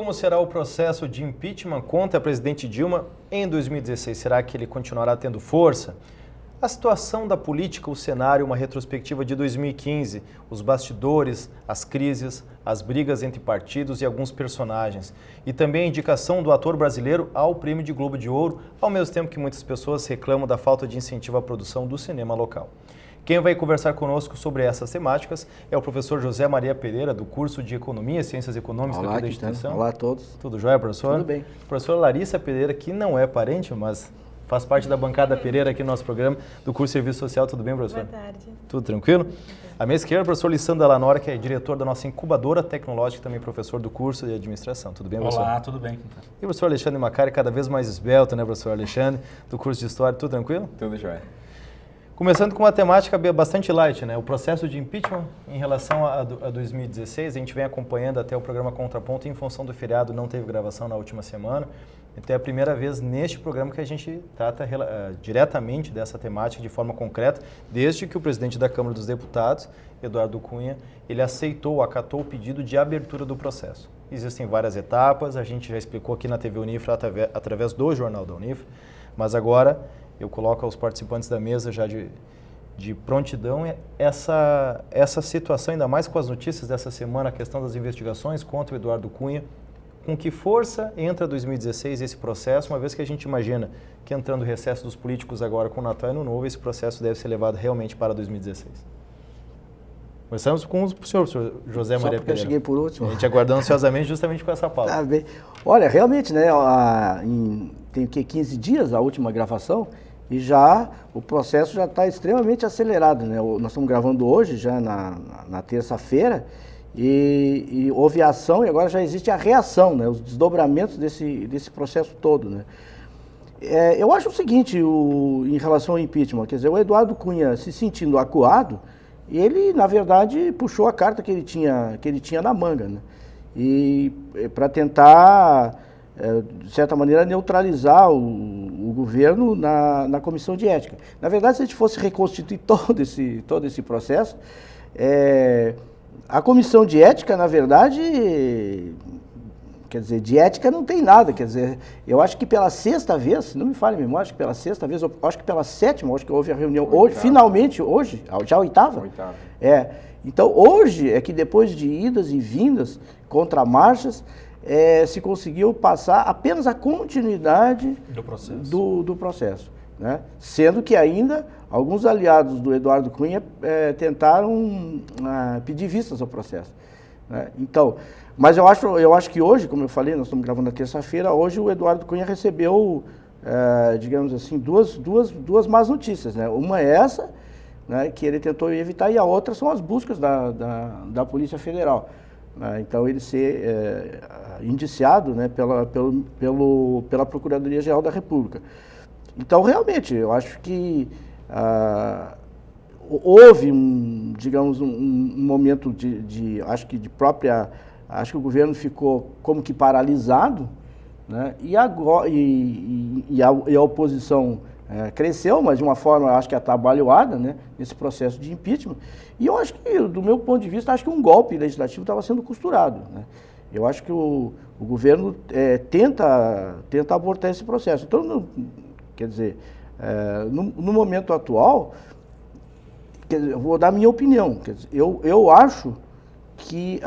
como será o processo de impeachment contra a presidente Dilma em 2016? Será que ele continuará tendo força? A situação da política, o cenário, uma retrospectiva de 2015, os bastidores, as crises, as brigas entre partidos e alguns personagens. E também a indicação do ator brasileiro ao Prêmio de Globo de Ouro, ao mesmo tempo que muitas pessoas reclamam da falta de incentivo à produção do cinema local. Quem vai conversar conosco sobre essas temáticas é o professor José Maria Pereira, do curso de Economia e Ciências Econômicas aqui da instituição. Olá a todos. Tudo jóia, professor? Tudo bem. Professora Larissa Pereira, que não é parente, mas faz parte da bancada Pereira aqui no nosso programa do curso de Serviço Social. Tudo bem, professor? Boa tarde. Tudo tranquilo? À minha esquerda, o professor Lissandra Lanora, que é diretor da nossa incubadora tecnológica e também professor do curso de administração. Tudo bem, professor? Olá, tudo bem. E o professor Alexandre Macari, cada vez mais esbelto, né, professor Alexandre, do curso de História. Tudo tranquilo? Tudo jóia. Começando com uma temática bastante light, né? O processo de impeachment em relação a 2016, a gente vem acompanhando até o programa Contraponto, em função do feriado, não teve gravação na última semana. Então é a primeira vez neste programa que a gente trata diretamente dessa temática de forma concreta, desde que o presidente da Câmara dos Deputados, Eduardo Cunha, ele acatou o pedido de abertura do processo. Existem várias etapas, a gente já explicou aqui na TV Unifra através do Jornal da Unifra, mas agora eu coloco aos participantes da mesa já de prontidão essa situação, ainda mais com as notícias dessa semana, a questão das investigações contra o Eduardo Cunha. Com que força entra 2016 esse processo, uma vez que a gente imagina que entrando o recesso dos políticos agora com o Natal e Ano Novo, esse processo deve ser levado realmente para 2016? Começamos com o senhor José Maria Pereira. Eu cheguei por último. A gente aguardando ansiosamente justamente com essa pauta. Tá bem. Olha, realmente, né, tem o quê? 15 dias a última gravação e já o processo já está extremamente acelerado, né? Nós estamos gravando hoje, já na terça-feira, e houve a ação e agora já existe a reação, né? Os desdobramentos desse processo todo, né? Eu acho o seguinte, em relação ao impeachment, quer dizer, o Eduardo Cunha se sentindo acuado, ele, na verdade, puxou a carta que ele tinha na manga, né? E para tentar, de certa maneira, neutralizar o governo na comissão de ética. Na verdade, se a gente fosse reconstituir todo esse processo, a comissão de ética, na verdade, quer dizer, de ética não tem nada, quer dizer, eu acho que pela sexta vez, não me falhe a memória, acho que pela sexta vez, acho que pela sétima, acho que houve a reunião hoje, finalmente, hoje, já a oitava? Oitava. Então hoje é que depois de idas e vindas, contramarchas, se conseguiu passar apenas a continuidade do processo, né? Sendo que ainda alguns aliados do Eduardo Cunha tentaram pedir vistas ao processo, né? Então, mas eu acho que hoje, como eu falei, nós estamos gravando na terça-feira, hoje o Eduardo Cunha recebeu, digamos assim, duas más notícias, né? Uma é essa, né, que ele tentou evitar, e a outra são as buscas da Polícia Federal. Então, ele ser indiciado, né, pela Procuradoria-Geral da República. Então, realmente, eu acho que houve digamos, um momento acho que o governo ficou como que paralisado, né, e a oposição cresceu, mas de uma forma, acho que atabalhoada, né, nesse processo de impeachment. E eu acho que, do meu ponto de vista, acho que um golpe legislativo estava sendo costurado, né? Eu acho que o governo tenta abortar esse processo. Então, quer dizer, no momento atual, eu vou dar a minha opinião. Quer dizer, eu acho que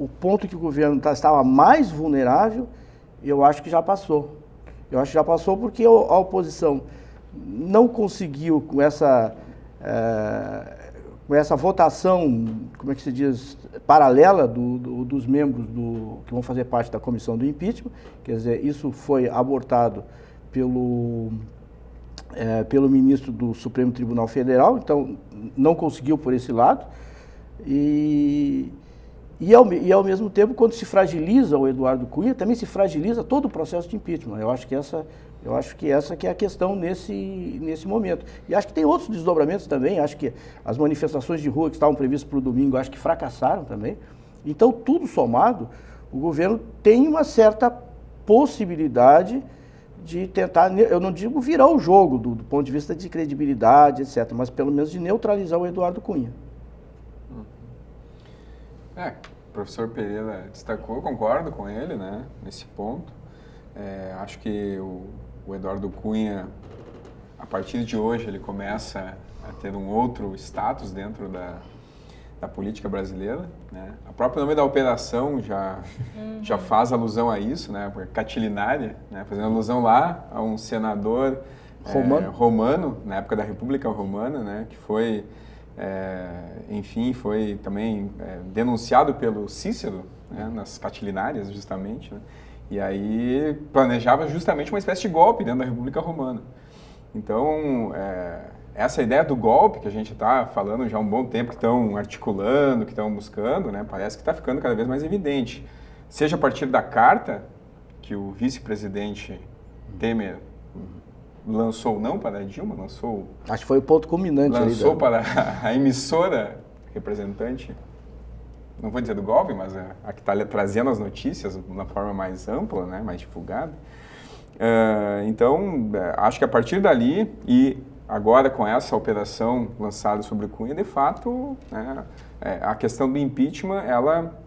o ponto que o governo estava mais vulnerável, eu acho que já passou. Eu acho que já passou porque a oposição não conseguiu, com essa votação, como é que se diz, paralela dos membros que vão fazer parte da comissão do impeachment, quer dizer, isso foi abortado pelo ministro do Supremo Tribunal Federal, então não conseguiu por esse lado, e ao mesmo tempo, quando se fragiliza o Eduardo Cunha, também se fragiliza todo o processo de impeachment. Eu acho que essa que é a questão nesse momento. E acho que tem outros desdobramentos também, acho que as manifestações de rua que estavam previstas para o domingo, acho que fracassaram também. Então, tudo somado, o governo tem uma certa possibilidade de tentar, eu não digo virar o jogo do ponto de vista de credibilidade, etc., mas pelo menos de neutralizar o Eduardo Cunha. professor Pereira destacou, concordo com ele, né, nesse ponto. Acho que o Eduardo Cunha, a partir de hoje, ele começa a ter um outro status dentro da política brasileira, né? O próprio nome da operação já faz alusão a isso, né? Catilinária, né? Fazendo alusão lá a um senador romano, na época da República Romana, né? Que foi, enfim, foi também denunciado pelo Cícero, né? Nas catilinárias, justamente, né? E aí planejava justamente uma espécie de golpe dentro da República Romana. Então, essa ideia do golpe que a gente está falando já há um bom tempo, que estão articulando, que estão buscando, né, parece que está ficando cada vez mais evidente. Seja a partir da carta que o vice-presidente Temer lançou, não para a Dilma, acho que foi o ponto culminante. Lançou para a emissora representante, não vou dizer do golpe, mas a que está trazendo as notícias de uma forma mais ampla, né, mais divulgada. Então, acho que a partir dali, e agora com essa operação lançada sobre o Cunha, de fato, né, a questão do impeachment, ela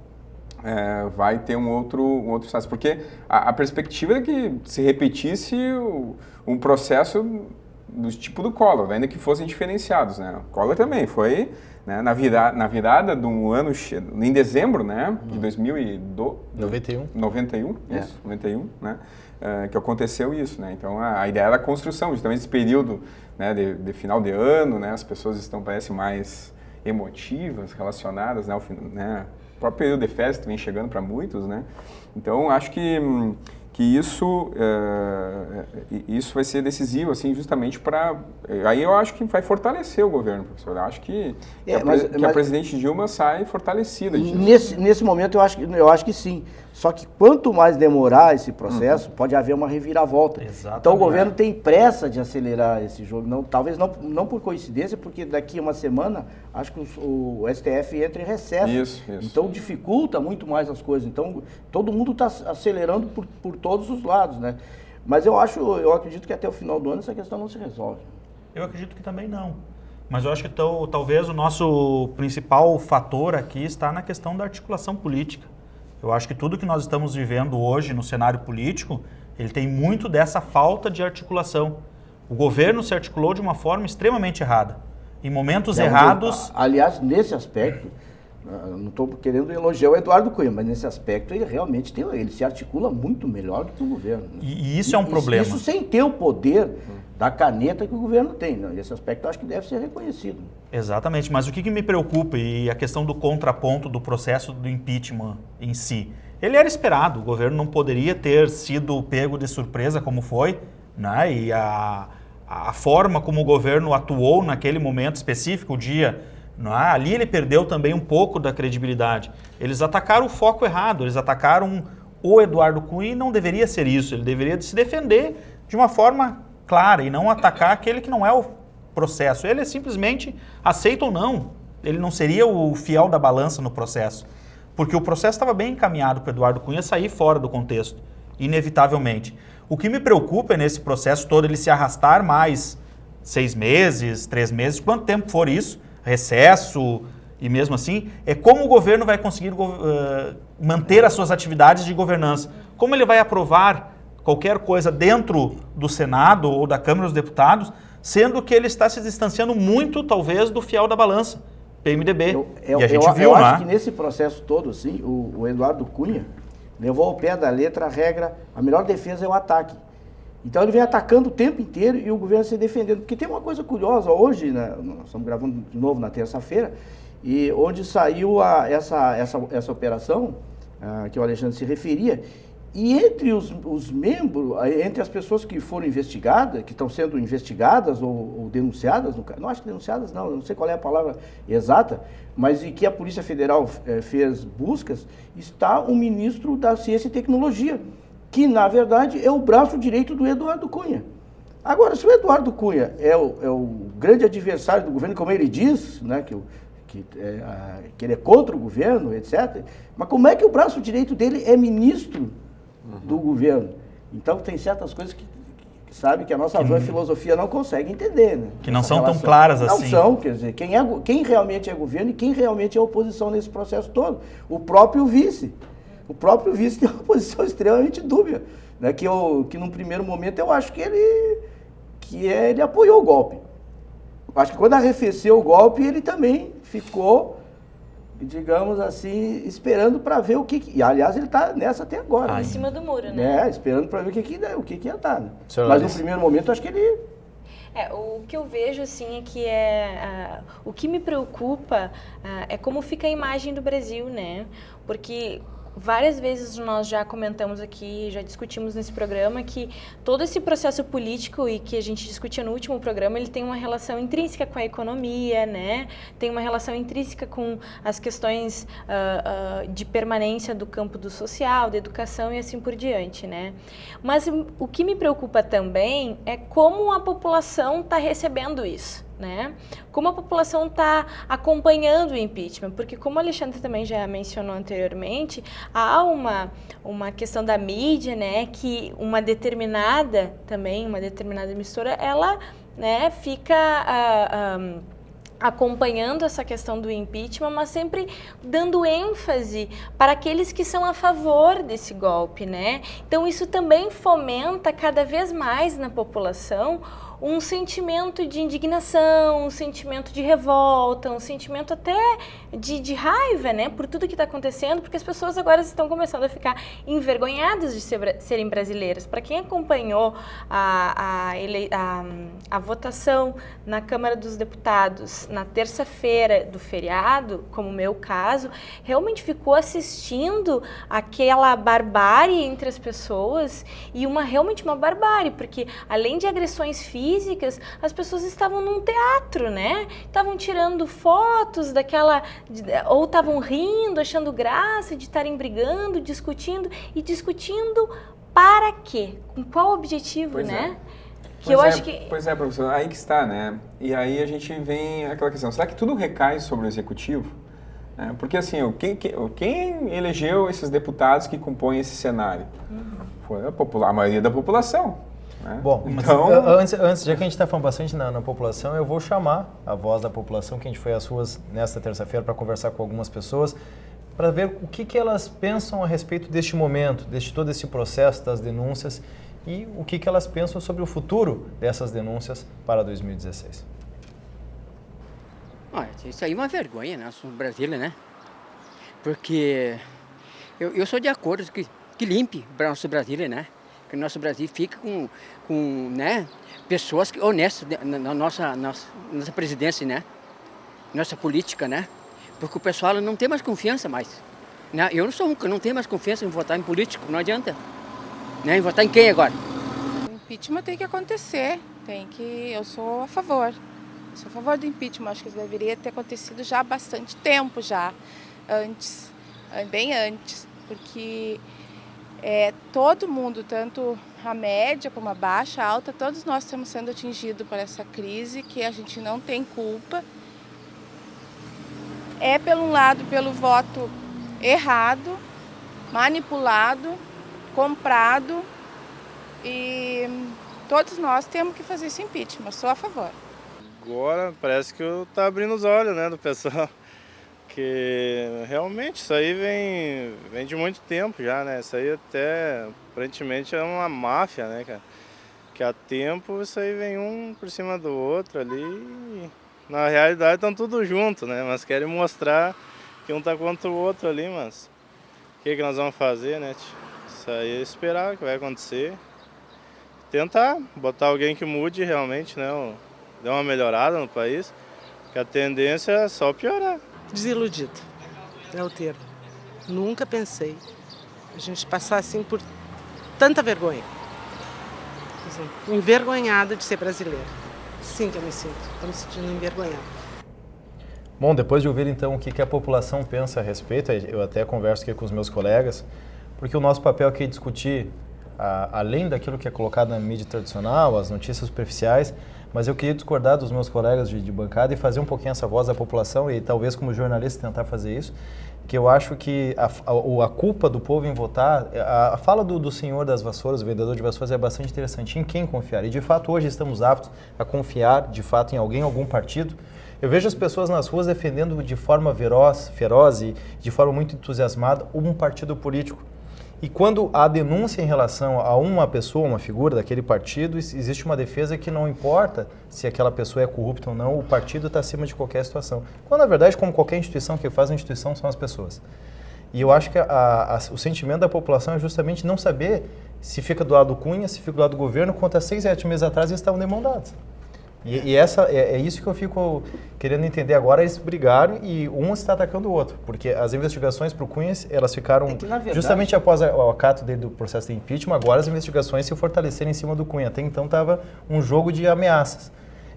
vai ter um outro status. Porque a perspectiva é que se repetisse um processo do tipo do Collor, ainda que fossem diferenciados, né? O Collor também foi, né, na virada de um ano, em dezembro, né, de 91, isso, 91, né, que aconteceu isso, né? Então a ideia era a construção, justamente esse período, né, de final de ano, né, as pessoas estão, parece, mais emotivas, relacionadas, né, o próprio período de festa vem chegando para muitos, né? Então acho que isso vai ser decisivo, assim, justamente para... Aí eu acho que vai fortalecer o governo, professor. Eu acho que a presidente Dilma sai fortalecida disso. Nesse momento eu acho que sim. Só que quanto mais demorar esse processo, pode haver uma reviravolta. Exatamente. Então o governo tem pressa de acelerar esse jogo. Talvez não por coincidência, porque daqui a uma semana, acho que o STF entra em recesso. Isso. Então dificulta muito mais as coisas. Então todo mundo está acelerando por todos os lados, né? Mas eu acredito que até o final do ano essa questão não se resolve. Eu acredito que também não. Mas eu acho que talvez o nosso principal fator aqui está na questão da articulação política. Eu acho que tudo que nós estamos vivendo hoje no cenário político, ele tem muito dessa falta de articulação. O governo se articulou de uma forma extremamente errada. Em momentos errados... Aliás, nesse aspecto, não estou querendo elogiar o Eduardo Cunha, mas nesse aspecto ele realmente ele se articula muito melhor do que o governo. Né? E isso é um problema. Isso sem ter o poder da caneta que o governo tem. Né? Esse aspecto eu acho que deve ser reconhecido. Exatamente, mas o que me preocupa, e a questão do contraponto do processo do impeachment em si, ele era esperado, o governo não poderia ter sido pego de surpresa como foi, né? E a forma como o governo atuou naquele momento específico, o dia, né? Ali ele perdeu também um pouco da credibilidade. Eles atacaram o foco errado, eles atacaram o Eduardo Cunha e não deveria ser isso, ele deveria se defender de uma forma clara e não atacar aquele que não é o processo. Ele simplesmente aceita ou não. Ele não seria o fiel da balança no processo. Porque o processo estava bem encaminhado para o Eduardo Cunha sair fora do contexto, inevitavelmente. O que me preocupa é nesse processo todo ele se arrastar mais 6 meses, 3 meses, quanto tempo for isso, recesso e mesmo assim, é como o governo vai conseguir manter as suas atividades de governança. Como ele vai aprovar qualquer coisa dentro do Senado ou da Câmara dos Deputados, sendo que ele está se distanciando muito, talvez, do fiel da balança, PMDB. E a gente viu, eu acho que nesse processo todo, assim, o Eduardo Cunha levou ao pé da letra a regra, a melhor defesa é o ataque. Então ele vem atacando o tempo inteiro e o governo se defendendo. Porque tem uma coisa curiosa hoje, né, nós estamos gravando de novo na terça-feira, e onde saiu essa operação que o Alexandre se referia. E entre os membros, entre as pessoas que foram investigadas, que estão sendo investigadas ou denunciadas, não acho que denunciadas não sei qual é a palavra exata, mas em que a Polícia Federal fez buscas, está o ministro da Ciência e Tecnologia, que na verdade é o braço direito do Eduardo Cunha. Agora, se o Eduardo Cunha é o grande adversário do governo, como ele diz, né, que ele é contra o governo, etc., mas como é que o braço direito dele é ministro do governo? Então tem certas coisas que que sabe que a nossa vã filosofia não consegue entender, né? Que não são tão claras assim. Não são, quer dizer, quem realmente é governo e quem realmente é oposição nesse processo todo. O próprio vice tem uma posição extremamente dúbia, né? Que num primeiro momento eu acho que ele apoiou o golpe. Acho que quando arrefeceu o golpe, ele também ficou, digamos assim, esperando para ver o que... E, aliás, ele está nessa até agora. Em cima do muro, né? Esperando para ver o que ia dar. Né? Mas no primeiro momento, acho que ele... O que eu vejo, assim, é que o que me preocupa é como fica a imagem do Brasil, né? Porque várias vezes nós já comentamos aqui, já discutimos nesse programa que todo esse processo político e que a gente discutia no último programa, ele tem uma relação intrínseca com a economia, né? Tem uma relação intrínseca com as questões de permanência do campo do social, da educação e assim por diante, né? Mas o que me preocupa também é como a população está recebendo isso, né? Como a população está acompanhando o impeachment, porque como o Alexandre também já mencionou anteriormente, há uma questão da mídia, né, que uma determinada emissora, ela, né, fica acompanhando essa questão do impeachment, mas sempre dando ênfase para aqueles que são a favor desse golpe, né? Então isso também fomenta cada vez mais na população um sentimento de indignação, um sentimento de revolta, um sentimento até de raiva, né, por tudo que está acontecendo, porque as pessoas agora estão começando a ficar envergonhadas de serem brasileiras. Para quem acompanhou a votação na Câmara dos Deputados na terça-feira do feriado, como o meu caso, realmente ficou assistindo aquela barbárie entre as pessoas e realmente uma barbárie, porque além de agressões físicas, as pessoas estavam num teatro, né? Estavam tirando fotos ou estavam rindo, achando graça de estarem brigando, discutindo para quê? Com qual objetivo, Pois né? Pois é, professor, aí que está, né? E aí a gente vem aquela questão, será que tudo recai sobre o executivo? Porque assim, quem elegeu esses deputados que compõem esse cenário? Foi a maioria da população. Bom, então... antes, já que a gente está falando bastante na população, eu vou chamar a voz da população, que a gente foi às ruas nesta terça-feira para conversar com algumas pessoas, para ver o que elas pensam a respeito deste momento, deste todo esse processo das denúncias e o que elas pensam sobre o futuro dessas denúncias para 2016. Isso aí é uma vergonha, né? Sou brasileiro, né? Porque eu sou de acordo que limpe para o nosso Brasília, né? Que o nosso Brasil fica com né, pessoas honestas na nossa presidência, né? Nossa política, né? Porque o pessoal não tem mais confiança mais. Né? Eu não tenho mais confiança em votar em político, não adianta. Né? Em votar em quem agora? O impeachment tem que acontecer, eu sou a favor. Sou a favor do impeachment, acho que deveria ter acontecido já há bastante tempo já, bem antes, porque todo mundo, tanto a média como a baixa, a alta, todos nós estamos sendo atingidos por essa crise que a gente não tem culpa. Por um lado, pelo voto errado, manipulado, comprado, e todos nós temos que fazer esse impeachment, sou a favor. Agora parece que está abrindo os olhos, né, do pessoal. Que realmente isso aí vem de muito tempo já, né? Isso aí até aparentemente é uma máfia, né, cara? Que há tempo isso aí vem um por cima do outro ali. E, na realidade estão tudo junto, né? Mas querem mostrar que um tá contra o outro ali, mas o que nós vamos fazer, né? Isso aí é esperar o que vai acontecer. Tentar botar alguém que mude realmente, né? Dê uma melhorada no país, que a tendência é só piorar. Desiludido, é o termo. Nunca pensei a gente passar assim por tanta vergonha. Envergonhada de ser brasileira. Sim que eu me sinto. Estou me sentindo envergonhada. Bom, depois de ouvir então o que a população pensa a respeito, eu até converso aqui com os meus colegas, porque o nosso papel aqui é discutir, além daquilo que é colocado na mídia tradicional, as notícias superficiais, mas eu queria discordar dos meus colegas de bancada e fazer um pouquinho essa voz da população e talvez como jornalista tentar fazer isso. que eu acho que a culpa do povo em votar, a fala do senhor das vassouras, o vendedor de vassouras, é bastante interessante. Em quem confiar? E de fato hoje estamos aptos a confiar de fato em alguém, algum partido. Eu vejo as pessoas nas ruas defendendo de forma feroz e de forma muito entusiasmada um partido político. E quando há denúncia em relação a uma pessoa, uma figura daquele partido, existe uma defesa que não importa se aquela pessoa é corrupta ou não, o partido está acima de qualquer situação. Quando, na verdade, como qualquer instituição, que faz a instituição são as pessoas. E eu acho que o sentimento da população é justamente não saber se fica do lado do Cunha, se fica do lado do governo, quanto há 6, 7 meses atrás eles estavam de mão dadas. E é isso que eu fico querendo entender agora, eles brigaram e um está atacando o outro, porque as investigações para o Cunha, elas ficaram verdade, justamente após o acato dele do processo de impeachment, agora as investigações se fortaleceram em cima do Cunha, até então estava um jogo de ameaças.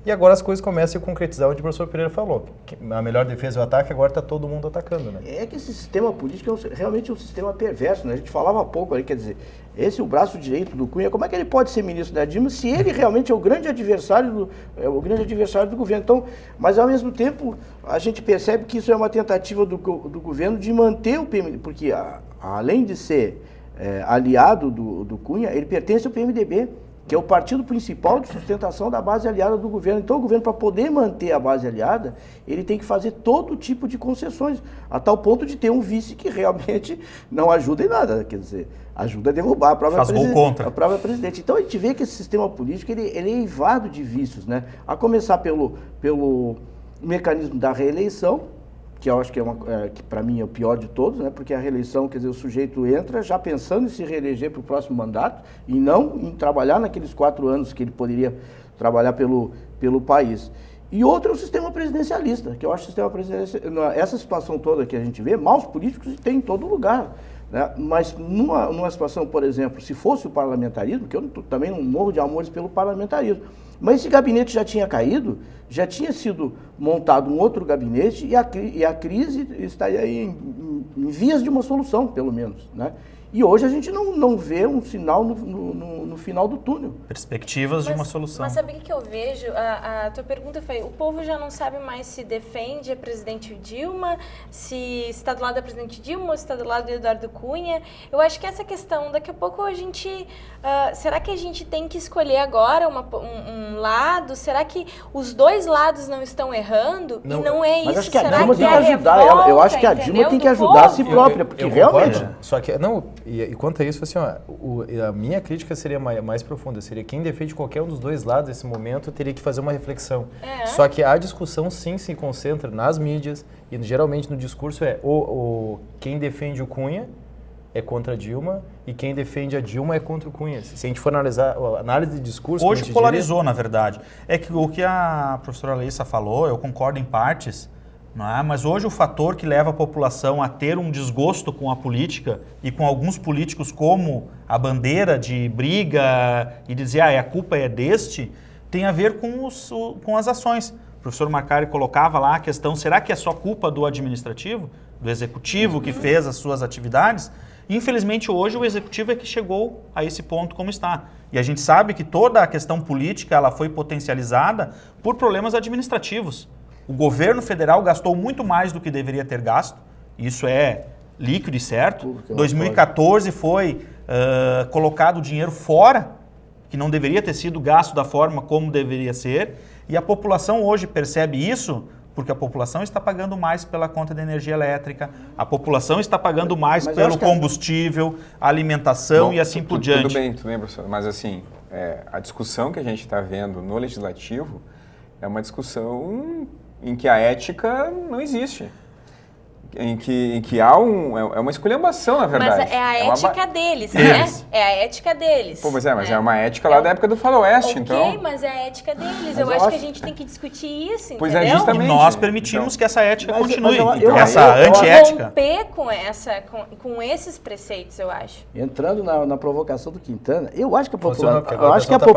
E agora as coisas começam a se concretizar, onde o professor Pereira falou, que a melhor defesa é o ataque, agora está todo mundo atacando, né? É que esse sistema político é realmente um sistema perverso, né? A gente falava há pouco ali, quer dizer, esse é o braço direito do Cunha, como é que ele pode ser ministro da Dilma se ele realmente é o grande adversário do governo? Então, mas ao mesmo tempo, a gente percebe que isso é uma tentativa do governo de manter o PMDB, porque além de ser aliado do Cunha, ele pertence ao PMDB, que é o partido principal de sustentação da base aliada do governo. Então, o governo, para poder manter a base aliada, ele tem que fazer todo tipo de concessões, a tal ponto de ter um vice que realmente não ajuda em nada, quer dizer, ajuda a derrubar a própria presidente. Então, a gente vê que esse sistema político ele é eivado de vícios, né? A começar pelo mecanismo da reeleição, que eu acho que que para mim é o pior de todos, né? Porque a reeleição, quer dizer, o sujeito entra já pensando em se reeleger para o próximo mandato e não em trabalhar naqueles 4 anos que ele poderia trabalhar pelo país. E outro é o sistema presidencialista, que eu acho que o sistema presidencialista, essa situação toda que a gente vê, maus políticos tem em todo lugar, né? Mas numa situação, por exemplo, se fosse o parlamentarismo, que eu também não morro de amores pelo parlamentarismo, mas esse gabinete já tinha caído, já tinha sido montado um outro gabinete e a crise está aí em vias de uma solução, pelo menos, né? E hoje a gente não vê um sinal no final do túnel. Perspectivas de uma solução. Mas sabe o que eu vejo? A tua pergunta foi, o povo já não sabe mais se defende a presidente Dilma, se está do lado da presidente Dilma ou se está do lado do Eduardo Cunha. Eu acho que essa questão, daqui a pouco a gente... será que a gente tem que escolher agora um lado? Será que os dois lados não estão errando? Não, e não é mas isso? acho que a Será Dilma que tem que é ajudar revolta, eu acho que a Dilma tem que ajudar a si própria, porque realmente... Concordo, só que, e quanto a isso, assim, a minha crítica seria mais profunda, seria quem defende qualquer um dos dois lados nesse momento teria que fazer uma reflexão. Só que a discussão sim se concentra nas mídias e geralmente no discurso quem defende o Cunha é contra a Dilma e quem defende a Dilma é contra o Cunha. Se a gente for analisar a análise de discurso... Hoje polarizou, na verdade. É que o que a professora Leissa falou, eu concordo em partes, não é? Mas hoje o fator que leva a população a ter um desgosto com a política e com alguns políticos como a bandeira de briga e dizer a culpa é deste, tem a ver com as ações. O professor Marcari colocava lá a questão, será que é só culpa do administrativo, do executivo que fez as suas atividades? Infelizmente hoje o executivo é que chegou a esse ponto como está. E a gente sabe que toda a questão política ela foi potencializada por problemas administrativos. O governo federal gastou muito mais do que deveria ter gasto, isso é líquido e certo. 2014 foi colocado o dinheiro fora, que não deveria ter sido gasto da forma como deveria ser, e a população hoje percebe isso porque a população está pagando mais pela conta de energia elétrica, a população está pagando mais pelo combustível, alimentação e assim por diante. Tudo bem, professor, mas assim, a discussão que a gente está vendo no Legislativo é uma discussão em que a ética não existe. Em que há é uma esculhambação, na verdade. Mas é a ética deles, né? É a ética deles. Pô, mas é uma ética lá da época do faroeste, então... Ok, mas é a ética deles. Eu acho que a gente tem que discutir isso, pois entendeu? É, justamente. E nós permitimos que essa ética continue. Essa antiética. Romper com esses preceitos, eu acho. Entrando na provocação do Quintana, eu acho que a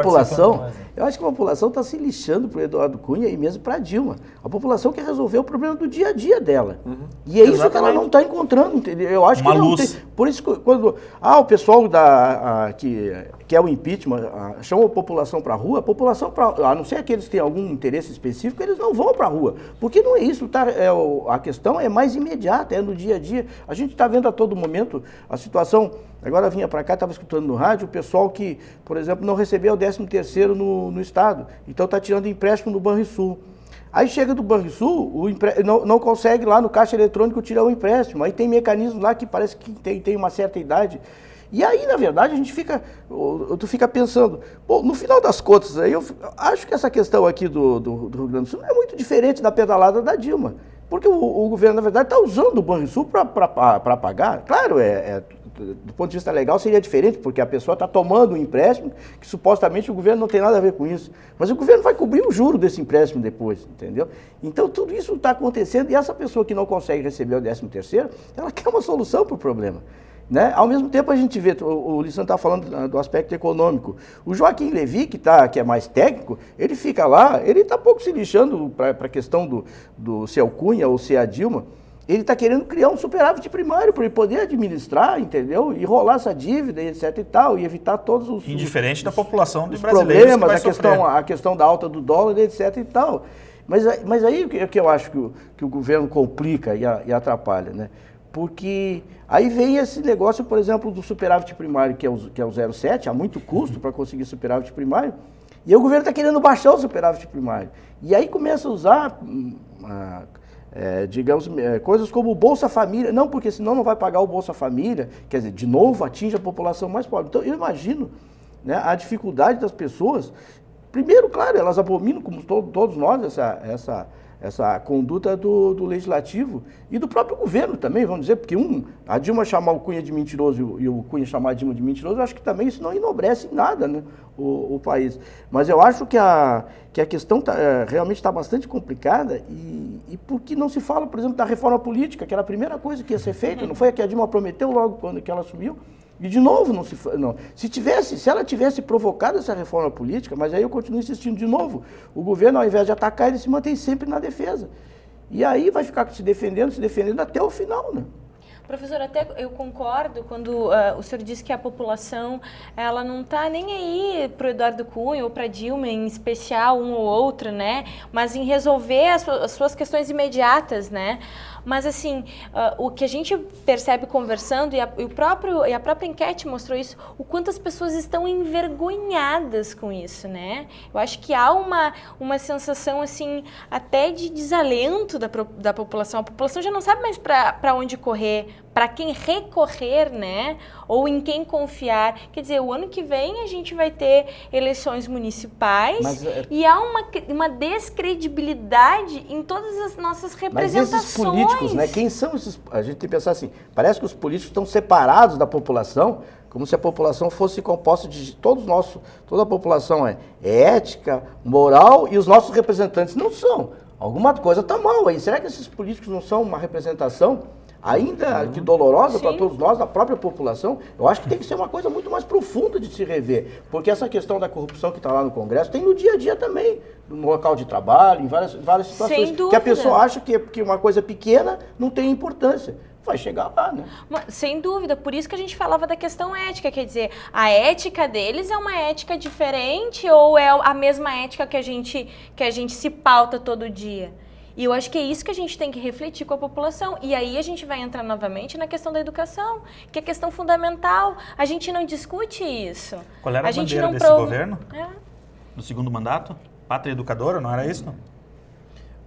população está se lixando para o Eduardo Cunha e mesmo para a Dilma. A população quer resolver o problema do dia a dia dela. E é isso que ela não está encontrando, entendeu? Eu acho Uma que não luz. tem. Por isso que quando o pessoal que é o impeachment chama a população para a rua, a não ser que eles tenham algum interesse específico, eles não vão para a rua. Porque não é isso, tá? A questão é mais imediata, é no dia a dia. A gente está vendo a todo momento a situação. Agora eu vinha para cá, estava escutando no rádio o pessoal que, por exemplo, não recebeu o 13º no Estado. Então está tirando empréstimo no Banrisul. Aí chega do Banrisul, não consegue lá no caixa eletrônico tirar o empréstimo. Aí tem mecanismos lá que parece que tem uma certa idade. E aí, na verdade, tu fica pensando, bom, no final das contas, aí eu acho que essa questão aqui do Rio Grande do Sul não é muito diferente da pedalada da Dilma. Porque o governo, na verdade, está usando o Banrisul para pagar. Claro, do ponto de vista legal seria diferente, porque a pessoa está tomando um empréstimo que supostamente o governo não tem nada a ver com isso. Mas o governo vai cobrir o juro desse empréstimo depois, entendeu? Então tudo isso está acontecendo e essa pessoa que não consegue receber o 13º, ela quer uma solução para o problema. Né? Ao mesmo tempo a gente vê, o Lisandro está falando do aspecto econômico, o Joaquim Levy, que é mais técnico, ele fica lá, ele está pouco se lixando para a questão do se é o Cunha ou se é a Dilma. Ele está querendo criar um superávit primário para ele poder administrar, entendeu? E rolar essa dívida, etc e tal, e evitar todos os... Indiferente da população dos brasileiros problemas, a questão da alta do dólar, etc e tal. Mas aí o que eu acho que o governo complica e atrapalha, né? Porque aí vem esse negócio, por exemplo, do superávit primário, que é o 0,7, há muito custo para conseguir superávit primário, e aí o governo está querendo baixar o superávit primário. E aí começa a usar... coisas como o Bolsa Família, não, porque senão não vai pagar o Bolsa Família, quer dizer, de novo atinge a população mais pobre. Então eu imagino, né, a dificuldade das pessoas, primeiro, claro, elas abominam, como todos nós, essa conduta do Legislativo e do próprio governo também, vamos dizer, porque a Dilma chamar o Cunha de mentiroso e o Cunha chamar a Dilma de mentiroso, eu acho que também isso não enobrece em nada, né, o país. Mas eu acho que a questão realmente está bastante complicada e porque não se fala, por exemplo, da reforma política, que era a primeira coisa que ia ser feita, não foi a que a Dilma prometeu logo quando que ela assumiu? E de novo, se ela tivesse provocado essa reforma política, mas aí eu continuo insistindo de novo, o governo, ao invés de atacar, ele se mantém sempre na defesa. E aí vai ficar se defendendo até o final, né? Professor, até eu concordo quando o senhor disse que a população ela não está nem aí para o Eduardo Cunha ou para a Dilma, em especial, um ou outro, né? Mas em resolver as suas questões imediatas, né? Mas, assim, o que a gente percebe conversando, e a própria enquete mostrou isso, o quanto as pessoas estão envergonhadas com isso, né? Eu acho que há uma sensação, assim, até de desalento da população. A população já não sabe mais para onde correr, para quem recorrer, né? Ou em quem confiar. Quer dizer, o ano que vem a gente vai ter eleições municipais e há uma descredibilidade em todas as nossas representações. Mas esses políticos, né? Quem são esses? A gente tem que pensar assim, parece que os políticos estão separados da população, como se a população fosse composta de toda a população é ética, moral e os nossos representantes não são. Alguma coisa está mal aí. Será que esses políticos não são uma representação ainda que dolorosa para todos nós, da própria população? Eu acho que tem que ser uma coisa muito mais profunda de se rever, porque essa questão da corrupção que está lá no Congresso tem no dia a dia também, no local de trabalho, em várias situações, que a pessoa acha que uma coisa pequena não tem importância. Vai chegar lá, né? Sem dúvida, por isso que a gente falava da questão ética, quer dizer, a ética deles é uma ética diferente ou é a mesma ética que a gente se pauta todo dia? E eu acho que é isso que a gente tem que refletir com a população. E aí a gente vai entrar novamente na questão da educação, que é questão fundamental. A gente não discute isso. Qual era a bandeira desse governo? Do segundo mandato? Pátria educadora, não era isso?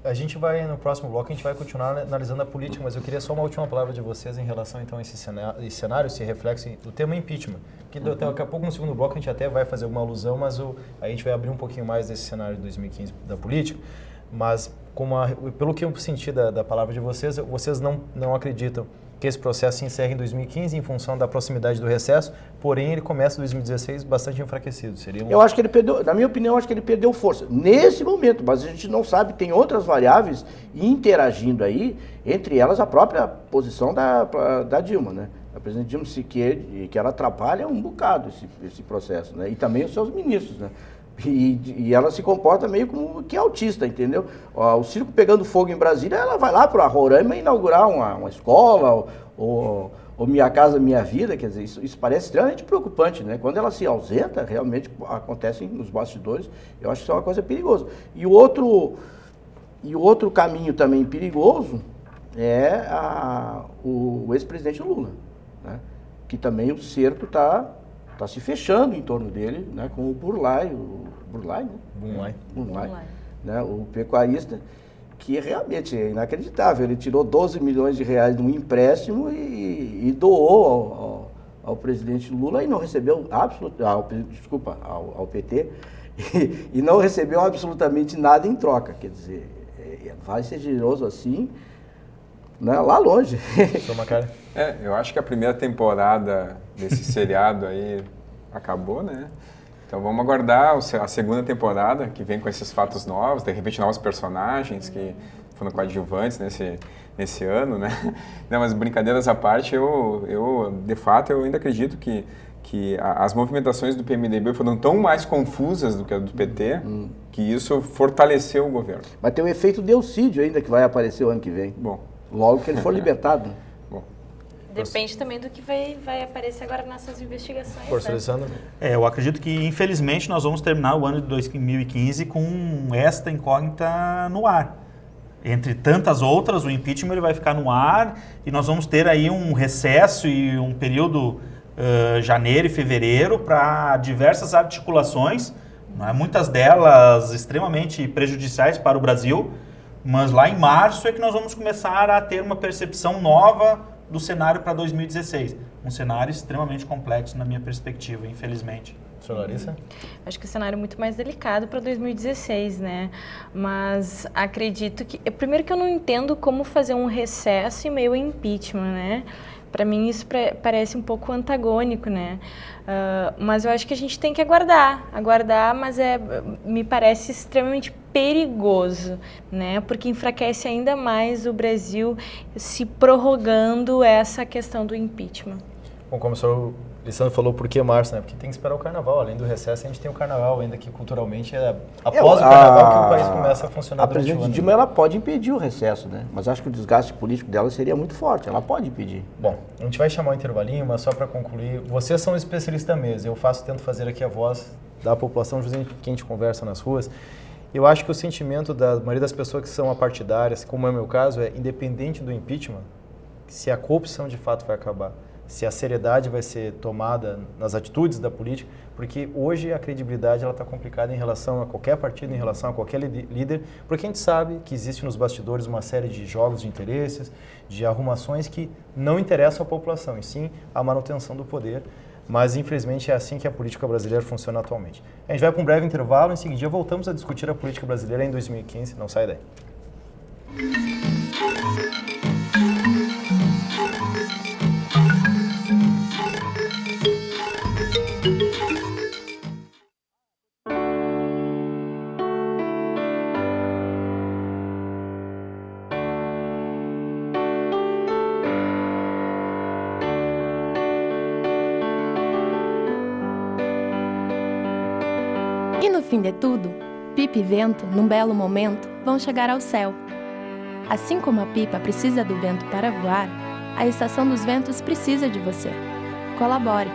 A gente vai, no próximo bloco, a gente vai continuar analisando a política, mas eu queria só uma última palavra de vocês em relação, então, a esse cenário, esse reflexo do tema impeachment. Que daqui a pouco, no segundo bloco, a gente até vai fazer uma alusão, mas a gente vai abrir um pouquinho mais desse cenário de 2015 da política. Mas, pelo que eu senti da palavra de vocês não acreditam que esse processo se encerre em 2015 em função da proximidade do recesso, porém ele começa em 2016 bastante enfraquecido. Eu acho que ele perdeu, na minha opinião, acho que ele perdeu força nesse momento, mas a gente não sabe, tem outras variáveis interagindo aí, entre elas a própria posição da Dilma, né? A presidente Dilma, que ela atrapalha um bocado esse processo, né? E também os seus ministros, né? E ela se comporta meio como que autista, entendeu? O circo pegando fogo em Brasília, ela vai lá para Roraima inaugurar uma escola, ou Minha Casa Minha Vida, quer dizer, isso parece extremamente preocupante, né? Quando ela se ausenta, realmente acontecem nos bastidores, eu acho que isso é uma coisa perigosa. E o outro caminho também perigoso é o ex-presidente Lula, né? Que também o cerco está se fechando em torno dele, né? Com o Burlai, né? O pecuarista, que realmente é inacreditável. Ele tirou 12 milhões de reais de um empréstimo e doou ao presidente Lula e não recebeu ao PT, e não recebeu absolutamente nada em troca. Quer dizer, vai ser generoso assim, né, lá longe. Eu acho que a primeira temporada desse seriado aí acabou, né? Então vamos aguardar a segunda temporada, que vem com esses fatos novos, de repente novos personagens que foram coadjuvantes nesse ano, né? Não, mas brincadeiras à parte, de fato, eu ainda acredito que as movimentações do PMDB foram tão mais confusas do que a do PT, que isso fortaleceu o governo. Vai ter o efeito Delcídio ainda, que vai aparecer o ano que vem. Bom. Logo que ele for libertado. Bom. Depende também do que vai aparecer agora nessas investigações. Força, Alessandro. Eu acredito que, infelizmente, nós vamos terminar o ano de 2015 com esta incógnita no ar. Entre tantas outras, o impeachment ele vai ficar no ar e nós vamos ter aí um recesso e um período janeiro e fevereiro para diversas articulações, né? Muitas delas extremamente prejudiciais para o Brasil, mas lá em março é que nós vamos começar a ter uma percepção nova do cenário para 2016. Um cenário extremamente complexo na minha perspectiva, infelizmente. Senhora Larissa? Acho que o cenário é muito mais delicado para 2016, né? Mas acredito que... Primeiro que eu não entendo como fazer um recesso em meio ao impeachment, né? Para mim isso parece um pouco antagônico, né? Mas eu acho que a gente tem que aguardar, mas me parece extremamente perigoso, né? Porque enfraquece ainda mais o Brasil se prorrogando essa questão do impeachment. Bom, como o senhor Alessandro falou, por que março, né? Porque tem que esperar o carnaval. Além do recesso, a gente tem o carnaval ainda, que culturalmente é após o carnaval que o país começa a funcionar durante o ano. A presidente Dilma, ela pode impedir o recesso, né? Mas acho que o desgaste político dela seria muito forte. Ela pode impedir. Bom, a gente vai chamar um intervalinho, mas só para concluir, vocês são especialistas mesmo. Eu tento fazer aqui a voz da população, justamente que a gente conversa nas ruas. Eu acho que o sentimento da maioria das pessoas que são apartidárias, como é o meu caso, é independente do impeachment, se a corrupção de fato vai acabar, se a seriedade vai ser tomada nas atitudes da política, porque hoje a credibilidade está complicada em relação a qualquer partido, em relação a qualquer líder, porque a gente sabe que existe nos bastidores uma série de jogos de interesses, de arrumações que não interessam à população, e sim a manutenção do poder, mas infelizmente é assim que a política brasileira funciona atualmente. A gente vai para um breve intervalo, em seguida voltamos a discutir a política brasileira em 2015, não sai daí. E no fim de tudo, pipa e vento, num belo momento, vão chegar ao céu. Assim como a pipa precisa do vento para voar, a Estação dos Ventos precisa de você. Colabore!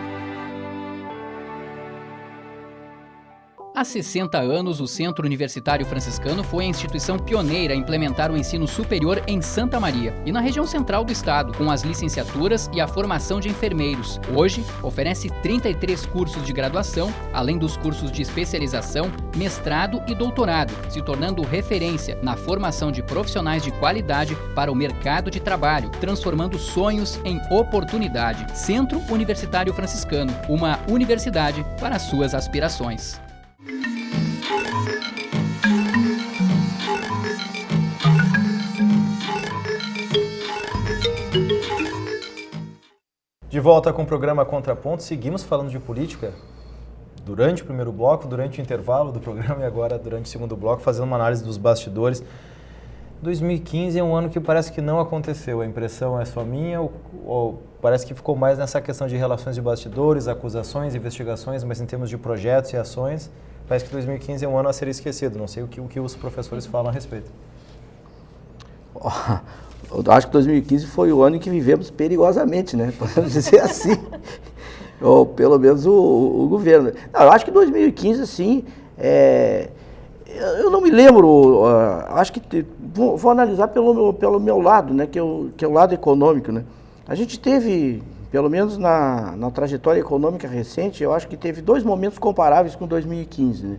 Há 60 anos, o Centro Universitário Franciscano foi a instituição pioneira a implementar o ensino superior em Santa Maria e na região central do estado, com as licenciaturas e a formação de enfermeiros. Hoje, oferece 33 cursos de graduação, além dos cursos de especialização, mestrado e doutorado, se tornando referência na formação de profissionais de qualidade para o mercado de trabalho, transformando sonhos em oportunidade. Centro Universitário Franciscano, uma universidade para suas aspirações. De volta com o programa Contraponto, seguimos falando de política durante o primeiro bloco, durante o intervalo do programa e agora durante o segundo bloco, fazendo uma análise dos bastidores. 2015 é um ano que parece que não aconteceu, a impressão é só minha ou parece que ficou mais nessa questão de relações de bastidores, acusações, investigações, mas em termos de projetos e ações, parece que 2015 é um ano a ser esquecido. Não sei o que os professores falam a respeito. Eu acho que 2015 foi o ano em que vivemos perigosamente, né? Podemos dizer assim. Ou pelo menos o governo. Não, eu acho que 2015, assim, eu não me lembro, acho que vou analisar pelo meu lado, né? Que é o lado econômico, né? A gente teve, pelo menos na trajetória econômica recente, eu acho que teve 2 momentos comparáveis com 2015, né?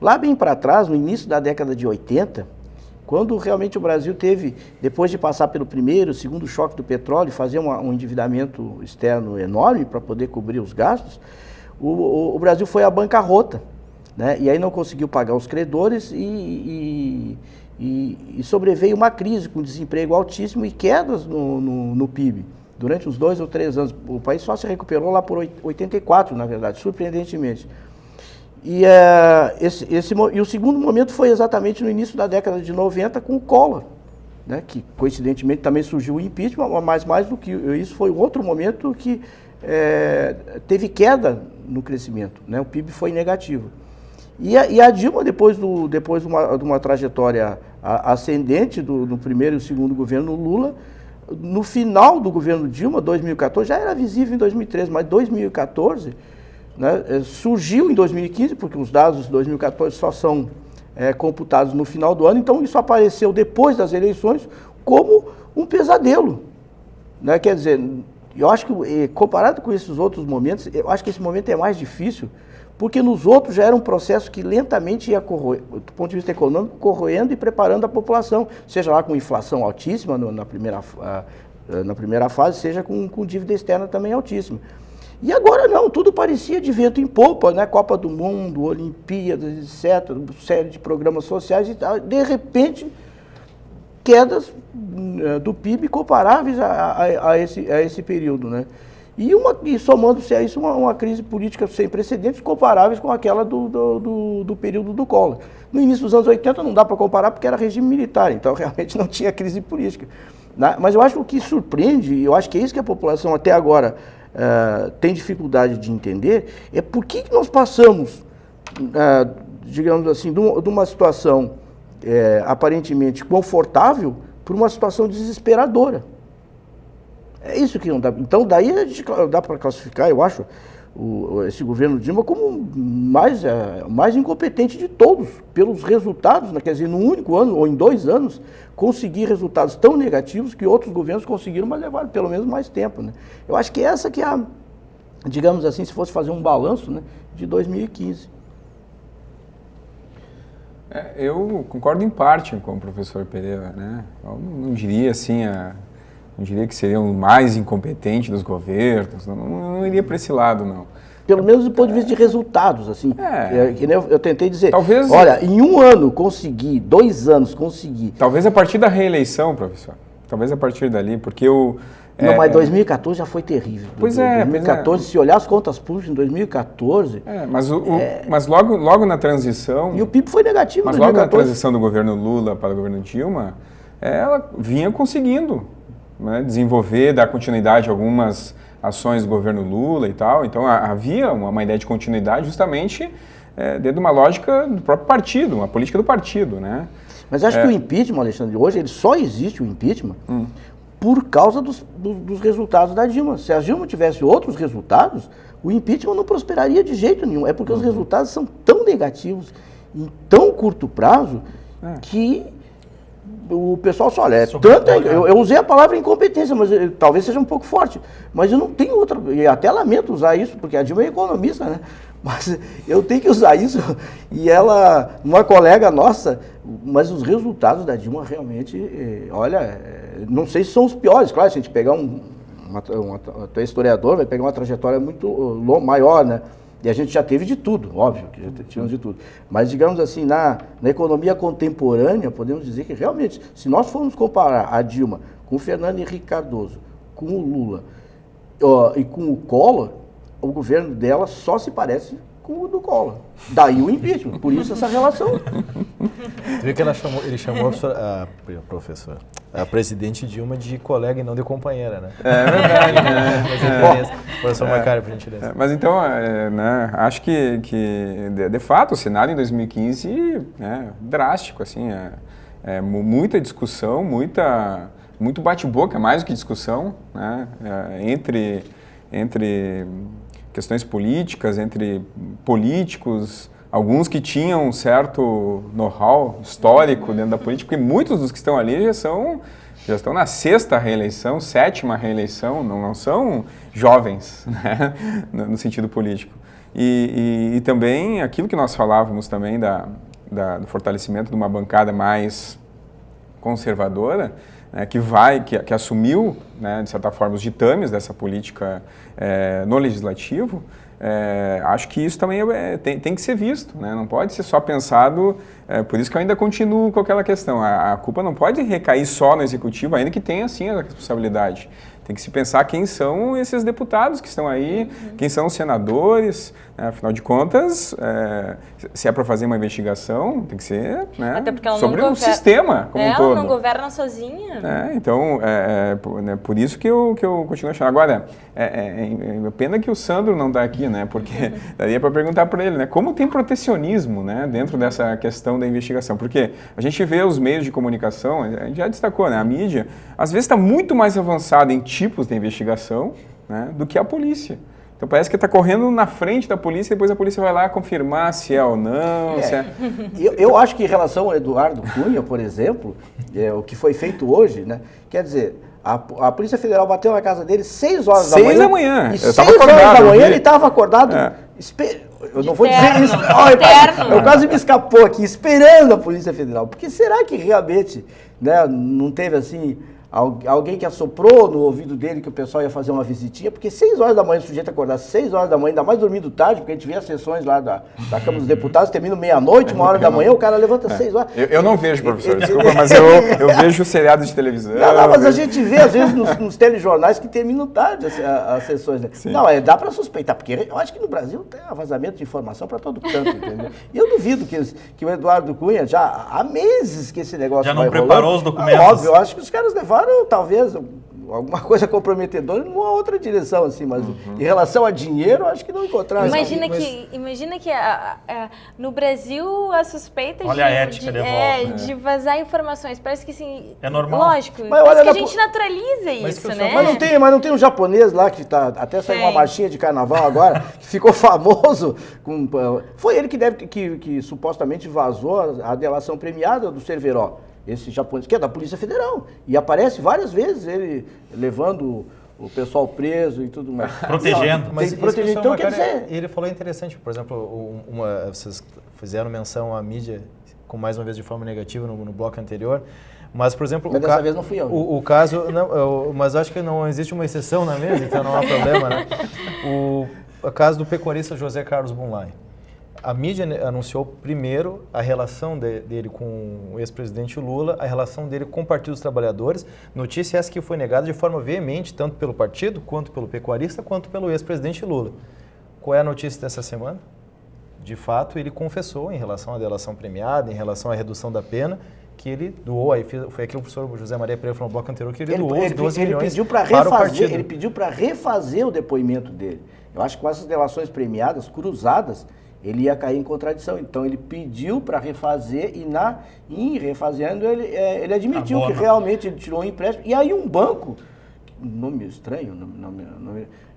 Lá bem para trás, no início da década de 80, quando realmente o Brasil teve, depois de passar pelo primeiro, segundo choque do petróleo, fazer um endividamento externo enorme para poder cobrir os gastos, o Brasil foi à bancarrota, né? E aí não conseguiu pagar os credores e sobreveio uma crise com desemprego altíssimo e quedas no PIB. Durante os 2 ou 3 anos, o país só se recuperou lá por 84, na verdade, surpreendentemente. E o segundo momento foi exatamente no início da década de 90 com o Collor, né, que coincidentemente também surgiu o impeachment, mas mais do que isso foi outro momento que teve queda no crescimento, né, o PIB foi negativo. E a Dilma, depois de uma trajetória ascendente no primeiro e segundo governo Lula, no final do governo Dilma, 2014, já era visível em 2013, mas 2014... né, surgiu em 2015, porque os dados de 2014 só são computados no final do ano, então isso apareceu depois das eleições como um pesadelo, né? Quer dizer, eu acho que comparado com esses outros momentos, eu acho que esse momento é mais difícil, porque nos outros já era um processo que lentamente ia corroer, do ponto de vista econômico, corroendo e preparando a população, seja lá com inflação altíssima na primeira fase, seja com dívida externa também altíssima. E agora não, tudo parecia de vento em popa, né? Copa do Mundo, Olimpíadas, etc., série de programas sociais e tal. De repente, quedas do PIB comparáveis a esse período, né? E somando-se a isso uma crise política sem precedentes comparáveis com aquela do período do Collor. No início dos anos 80 não dá para comparar porque era regime militar, então realmente não tinha crise política, né? Mas eu acho que o que surpreende, e eu acho que é isso que a população até agora tem dificuldade de entender, é por que nós passamos, digamos assim, de uma situação aparentemente confortável para uma situação desesperadora. É isso que não dá. Então, daí a gente dá para classificar, eu acho, esse governo Dilma como mais incompetente de todos, pelos resultados, né? Quer dizer, num único ano ou em 2 anos, conseguir resultados tão negativos que outros governos conseguiram, mas levaram pelo menos mais tempo, né? Eu acho que essa que é digamos assim, se fosse fazer um balanço, né, de 2015. Eu concordo em parte com o professor Pereira, né? Eu não diria assim, não diria que seria o mais incompetente dos governos, não iria para esse lado, não. Pelo menos do ponto de vista de resultados, assim. Que nem eu tentei dizer. Talvez, olha, em 1 ano consegui, 2 anos consegui. Talvez a partir da reeleição, professor. Talvez a partir dali, porque não, mas 2014 já foi terrível. Pois 2014, se olhar as contas públicas em 2014... mas logo na transição... E o PIB foi negativo em 2014. Mas logo na transição do governo Lula para o governo Dilma, ela vinha conseguindo, né, desenvolver, dar continuidade a algumas ações do governo Lula e tal. Então havia uma ideia de continuidade justamente dentro de uma lógica do próprio partido, uma política do partido, né? Mas acho que o impeachment, Alexandre, hoje ele só existe o impeachment por causa dos resultados da Dilma. Se a Dilma tivesse outros resultados, o impeachment não prosperaria de jeito nenhum. É porque os resultados são tão negativos, em tão curto prazo, que o pessoal só olha. Eu usei a palavra incompetência, mas talvez seja um pouco forte. Mas eu não tenho outra. E até lamento usar isso, porque a Dilma é economista, né? Mas eu tenho que usar isso. E ela, uma colega nossa, mas os resultados da Dilma realmente, olha, não sei se são os piores. Claro, se a gente pegar tu é historiador, vai pegar uma trajetória muito maior, né? E a gente já teve de tudo, óbvio, que já tivemos de tudo. Mas, digamos assim, na economia contemporânea, podemos dizer que realmente, se nós formos comparar a Dilma com o Fernando Henrique Cardoso, com o Lula e com o Collor, o governo dela só se parece com o do Collor. Daí o impeachment, por isso essa relação. Tu viu que ele chamou a presidente Dilma de colega e não de companheira, né? É verdade, né? Professor Macari, por gentileza. Mas então, né, acho que de fato o cenário em 2015 é drástico, assim, muita discussão, muito bate-boca, mais do que discussão, né, entre questões políticas, entre políticos, alguns que tinham um certo know-how histórico dentro da política, porque muitos dos que estão ali já estão na 6ª reeleição, 7ª reeleição, não são jovens, né, no sentido político. E também aquilo que nós falávamos também do fortalecimento de uma bancada mais conservadora, né, que assumiu, né, de certa forma, os ditames dessa política no legislativo. Acho que isso também tem que ser visto, né? Não pode ser só pensado, por isso que eu ainda continuo com aquela questão, a culpa não pode recair só no executivo, ainda que tenha sim a responsabilidade. Tem que se pensar quem são esses deputados que estão aí, quem são os senadores, né? Afinal de contas, se é para fazer uma investigação, tem que ser, né, até porque ela sobre não o sistema como um todo. Ela não governa sozinha. Então, por isso que eu continuo achando. Agora, é pena que o Sandro não está aqui, né, porque daria para perguntar para ele, né, como tem protecionismo, né, dentro dessa questão da investigação. Porque a gente vê os meios de comunicação, a gente já destacou, né, a mídia, às vezes está muito mais avançada em tipos de investigação, né, do que a polícia. Então parece que está correndo na frente da polícia e depois a polícia vai lá confirmar se é ou não. Eu acho que em relação ao Eduardo Cunha, por exemplo, o que foi feito hoje, né, quer dizer, a Polícia Federal bateu na casa dele 6 horas da manhã. 6 da manhã. E 6 horas da manhã ele estava acordado. Eu não vou dizer isso. Eu quase me escapou aqui, esperando a Polícia Federal. Porque será que realmente, né, não teve assim alguém que assoprou no ouvido dele que o pessoal ia fazer uma visitinha? Porque 6 horas da manhã, o sujeito acordar 6 horas da manhã, ainda mais dormindo tarde, porque a gente vê as sessões lá da Câmara dos Deputados, termina meia-noite, 1 hora da manhã, o cara levanta 6 horas. Eu não vejo, professor, desculpa, mas eu vejo seriados de televisão. Não, mas a gente vê, às vezes, nos telejornais que terminam tarde as sessões. Né? Não, dá para suspeitar, porque eu acho que no Brasil tem vazamento de informação para todo canto, entendeu? E eu duvido que o Eduardo Cunha, já há meses que esse negócio já vai não preparou rolando. Os documentos? Óbvio, eu acho que os caras levaram, talvez, alguma coisa comprometedora numa outra direção, assim, mas em relação a dinheiro, acho que não encontraram. Imagina que no Brasil a suspeita de vazar informações, parece que assim, é normal. Lógico, mas que a gente naturaliza isso, né? Mas não tem um japonês lá que tá, até saiu uma marchinha de carnaval agora, que ficou famoso, foi ele que supostamente vazou a delação premiada do Cerveró. Esse japonês, que é da Polícia Federal, e aparece várias vezes ele levando o pessoal preso e tudo mais. Protegendo. Mas então, quer dizer... Ele falou interessante, por exemplo, vocês fizeram menção à mídia, com mais uma vez de forma negativa no bloco anterior, mas, por exemplo... Mas dessa vez não fui eu. O caso... Não, mas acho que não existe uma exceção na mesa, então não há problema, né? O caso do pecuarista José Carlos Bunlai. A mídia anunciou primeiro a relação dele com o ex-presidente Lula, a relação dele com o Partido dos Trabalhadores. Notícia essa que foi negada de forma veemente, tanto pelo partido, quanto pelo pecuarista, quanto pelo ex-presidente Lula. Qual é a notícia dessa semana? De fato, ele confessou em relação à delação premiada, em relação à redução da pena, que ele doou, aí foi aquilo que o professor José Maria Pereira falou no bloco anterior, que ele doou os 12 milhões para o partido. Ele pediu para refazer o depoimento dele. Eu acho que com essas delações premiadas, cruzadas, ele ia cair em contradição. Então, ele pediu para refazer e, em refazendo, ele admitiu que realmente ele tirou um empréstimo. E aí um banco, nome estranho,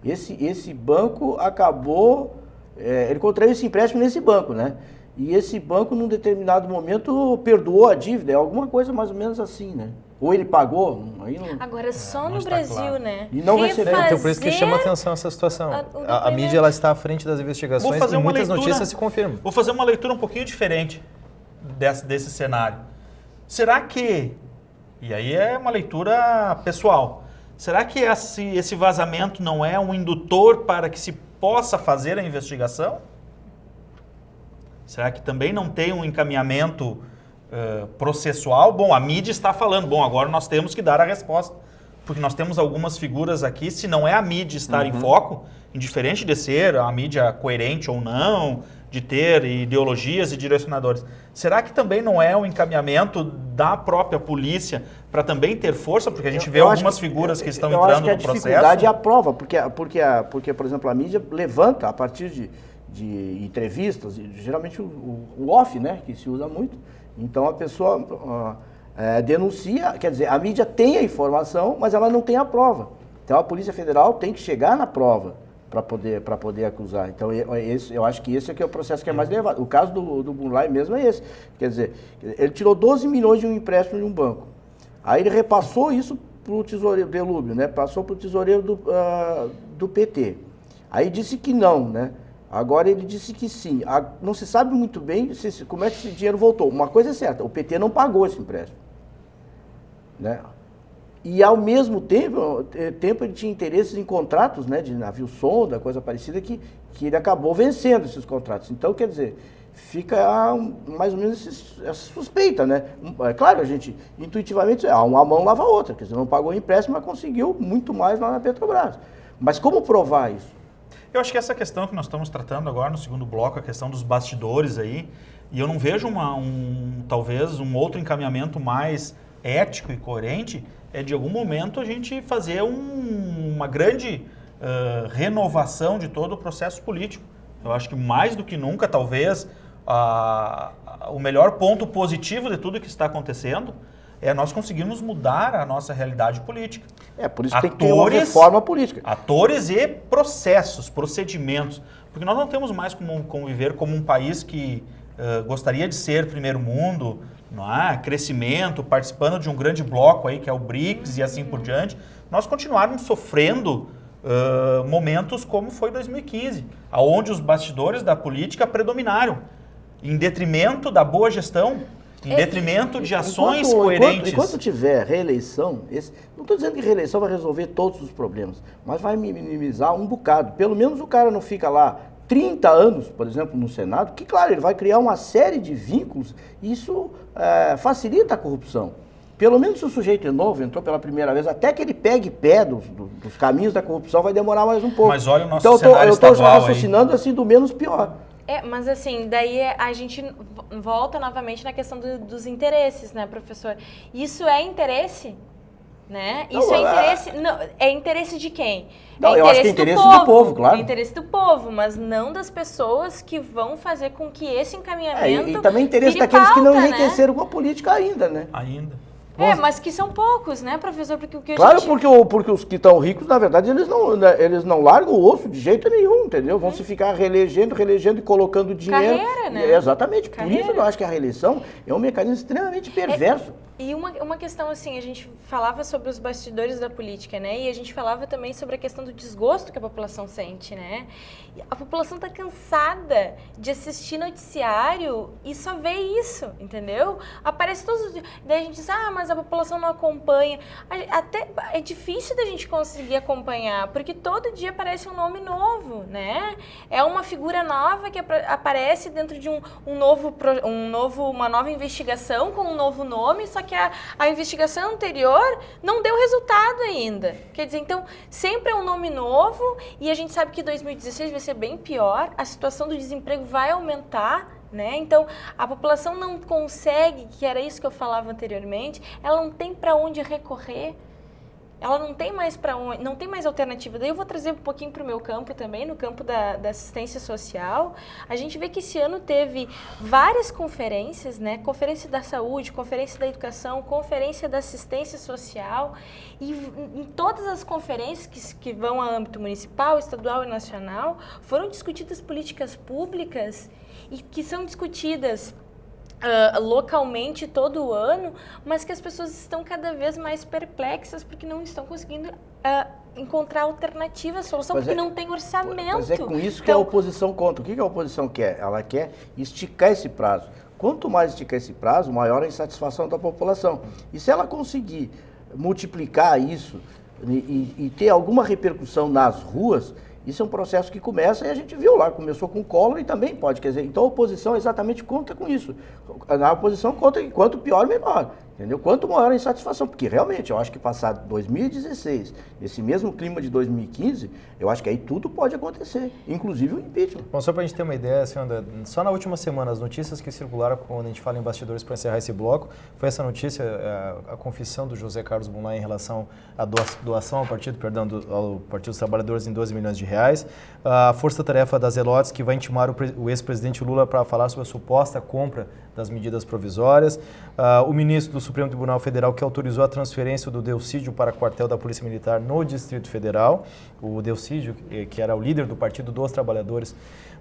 esse banco acabou, ele contraiu esse empréstimo nesse banco, né? E esse banco, num determinado momento, perdoou a dívida, alguma coisa mais ou menos assim, né? Ou ele pagou, aí não... Agora, só no Brasil, claro, né? E não recebeu. Então, por isso que chama atenção essa situação. A mídia ela está à frente das investigações e muitas notícias se confirmam. Vou fazer uma leitura um pouquinho diferente desse cenário. Será que, e aí é uma leitura pessoal, será que esse vazamento não é um indutor para que se possa fazer a investigação? Será que também não tem um encaminhamento processual? Bom, a mídia está falando, bom, agora nós temos que dar a resposta, porque nós temos algumas figuras aqui, se não é a mídia estar em foco, indiferente de ser a mídia coerente ou não, de ter ideologias e direcionadores. Será que também não é um encaminhamento da própria polícia para também ter força? Porque a gente vê algumas figuras que estão entrando no processo. Eu acho que a dificuldade é a prova, porque, por exemplo, a mídia levanta a partir de entrevistas, geralmente o off, né, que se usa muito. Então a pessoa denuncia, quer dizer, a mídia tem a informação, mas ela não tem a prova. Então a Polícia Federal tem que chegar na prova para poder acusar. Então eu acho que esse aqui é o processo que é mais levado. O caso do Burlai mesmo é esse. Quer dizer, ele tirou 12 milhões de um empréstimo de um banco. Aí ele repassou isso para o tesoureiro, Delúbio, né? Passou para o tesoureiro do PT. Aí disse que não, né? Agora ele disse que sim. Não se sabe muito bem como é que esse dinheiro voltou. Uma coisa é certa, o PT não pagou esse empréstimo, né? E ao mesmo tempo ele tinha interesses em contratos, né, de navio sonda, coisa parecida, que ele acabou vencendo esses contratos. Então, quer dizer, fica mais ou menos essa suspeita, né? É claro, a gente intuitivamente, uma mão lava a outra, quer dizer, não pagou o empréstimo, mas conseguiu muito mais lá na Petrobras. Mas como provar isso? Eu acho que essa questão que nós estamos tratando agora no segundo bloco, a questão dos bastidores aí, e eu não vejo talvez um outro encaminhamento mais ético e coerente, é de algum momento a gente fazer uma grande renovação de todo o processo político. Eu acho que mais do que nunca, talvez, o melhor ponto positivo de tudo que está acontecendo é nós conseguirmos mudar a nossa realidade política. Por isso tem que ter uma reforma política. Atores e processos, procedimentos. Porque nós não temos mais como viver como um país que gostaria de ser primeiro mundo, não é? Crescimento, participando de um grande bloco aí, que é o BRICS e assim por diante. Nós continuarmos sofrendo momentos como foi 2015, onde os bastidores da política predominaram, em detrimento da boa gestão, em detrimento de ações coerentes. Enquanto tiver reeleição, não estou dizendo que reeleição vai resolver todos os problemas, mas vai minimizar um bocado. Pelo menos o cara não fica lá 30 anos, por exemplo, no Senado, que, claro, ele vai criar uma série de vínculos e isso facilita a corrupção. Pelo menos se o sujeito é novo, entrou pela primeira vez, até que ele pegue pé dos caminhos da corrupção, vai demorar mais um pouco. Mas olha o nosso cenário estadual. Eu estou já raciocinando assim do menos pior. Mas assim, daí a gente volta novamente na questão dos interesses, né, professor? Isso é interesse? Né? Isso é interesse. Não, é interesse de quem? Não, eu acho que é interesse do povo, claro. É interesse do povo, mas não das pessoas que vão fazer com que esse encaminhamento. E também interesse daqueles que não enriqueceram com a política ainda, né? Mas que são poucos, né, professor? Porque o que claro, porque os que estão ricos, na verdade, eles não largam o osso de jeito nenhum, entendeu? Vão se ficar reelegendo e colocando dinheiro. Carreira, né? Exatamente. Carreira. Por isso eu acho que a reeleição é um mecanismo extremamente perverso. E uma questão assim, a gente falava sobre os bastidores da política, né? E a gente falava também sobre a questão do desgosto que a população sente, né? A população está cansada de assistir noticiário e só vê isso, entendeu? Aparece todos os dias. Daí a gente diz, mas a população não acompanha. Até é difícil da gente conseguir acompanhar, porque todo dia aparece um nome novo, né? É uma figura nova que aparece dentro de uma nova investigação com um novo nome, só que a investigação anterior não deu resultado ainda. Quer dizer, então, sempre é um nome novo e a gente sabe que 2016 vai ser bem pior, a situação do desemprego vai aumentar, né? Então, a população não consegue, que era isso que eu falava anteriormente, ela não tem para onde recorrer. Ela não tem mais não tem mais alternativa. Daí eu vou trazer um pouquinho para o meu campo também, no campo da assistência social. A gente vê que esse ano teve várias conferências, né? Conferência da saúde, conferência da educação, conferência da assistência social. E em todas as conferências que vão a âmbito municipal, estadual e nacional, foram discutidas políticas públicas e que são discutidas localmente todo ano, mas que as pessoas estão cada vez mais perplexas porque não estão conseguindo encontrar alternativa, solução, porque não tem orçamento. Mas é com isso que a oposição conta. O que a oposição quer? Ela quer esticar esse prazo. Quanto mais esticar esse prazo, maior a insatisfação da população. E se ela conseguir multiplicar isso e ter alguma repercussão nas ruas, isso é um processo que começa, e a gente viu lá, começou com o Collor e também pode, quer dizer, então a oposição exatamente conta com isso. A oposição conta que quanto pior, melhor. Entendeu? Quanto maior a insatisfação, porque realmente eu acho que passado 2016, esse mesmo clima de 2015, eu acho que aí tudo pode acontecer, inclusive o impeachment. Bom, só para a gente ter uma ideia, senhora, só na última semana, as notícias que circularam quando a gente fala em bastidores para encerrar esse bloco, foi essa notícia, a confissão do José Carlos Bunlai em relação à doação ao partido, ao Partido dos Trabalhadores em 12 milhões de reais, a força-tarefa das Zelotes, que vai intimar o ex-presidente Lula para falar sobre a suposta compra das medidas provisórias, o ministro do Supremo Tribunal Federal que autorizou a transferência do Delcídio para quartel da Polícia Militar no Distrito Federal, o Delcídio, que era o líder do Partido dos Trabalhadores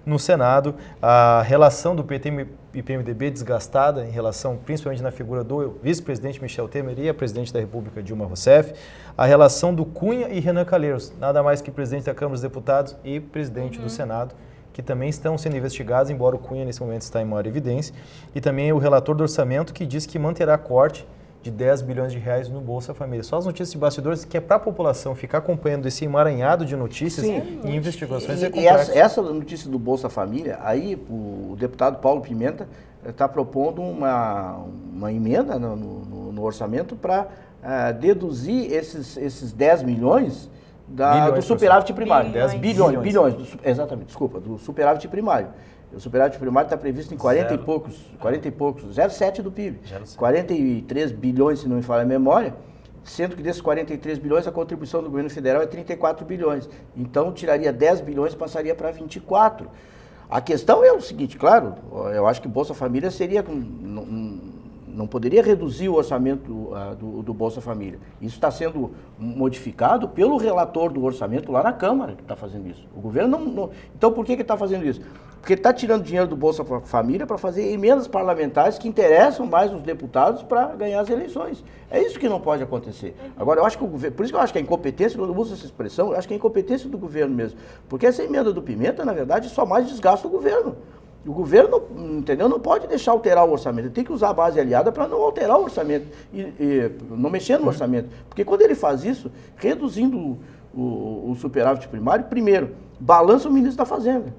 no Senado, a relação do PT e PMDB desgastada em relação principalmente na figura do vice-presidente Michel Temer e a presidente da República Dilma Rousseff, a relação do Cunha e Renan Calheiros, nada mais que presidente da Câmara dos Deputados e presidente do Senado, que também estão sendo investigados, embora o Cunha nesse momento está em maior evidência, e também o relator do orçamento que diz que manterá corte de 10 bilhões de reais no Bolsa Família. Só as notícias de bastidores que é para a população ficar acompanhando esse emaranhado de notícias e investigações. E essa notícia do Bolsa Família, aí o deputado Paulo Pimenta está propondo uma emenda no orçamento para deduzir esses 10 milhões do superávit primário. 10 bilhões, exatamente, desculpa, do superávit primário. O superávit primário está previsto em 40 e poucos, 0,7 do PIB. 43 bilhões, se não me falha a memória, sendo que desses 43 bilhões a contribuição do governo federal é 34 bilhões. Então tiraria 10 bilhões e passaria para 24. A questão é o seguinte, claro, eu acho que Bolsa Família seria... Não poderia reduzir o orçamento do Bolsa Família. Isso está sendo modificado pelo relator do orçamento lá na Câmara, que está fazendo isso. O governo não... Então, por que ele está fazendo isso? Porque ele está tirando dinheiro do Bolsa Família para fazer emendas parlamentares que interessam mais os deputados para ganhar as eleições. É isso que não pode acontecer. Agora, eu acho que o governo... Por isso que eu acho que a incompetência, quando eu uso essa expressão, eu acho que é a incompetência do governo mesmo. Porque essa emenda do Pimenta, na verdade, só mais desgasta o governo. O governo, entendeu, não pode deixar alterar o orçamento, ele tem que usar a base aliada para não alterar o orçamento, e não mexer no orçamento. Porque quando ele faz isso, reduzindo o superávit primário, primeiro, balança o ministro da Fazenda,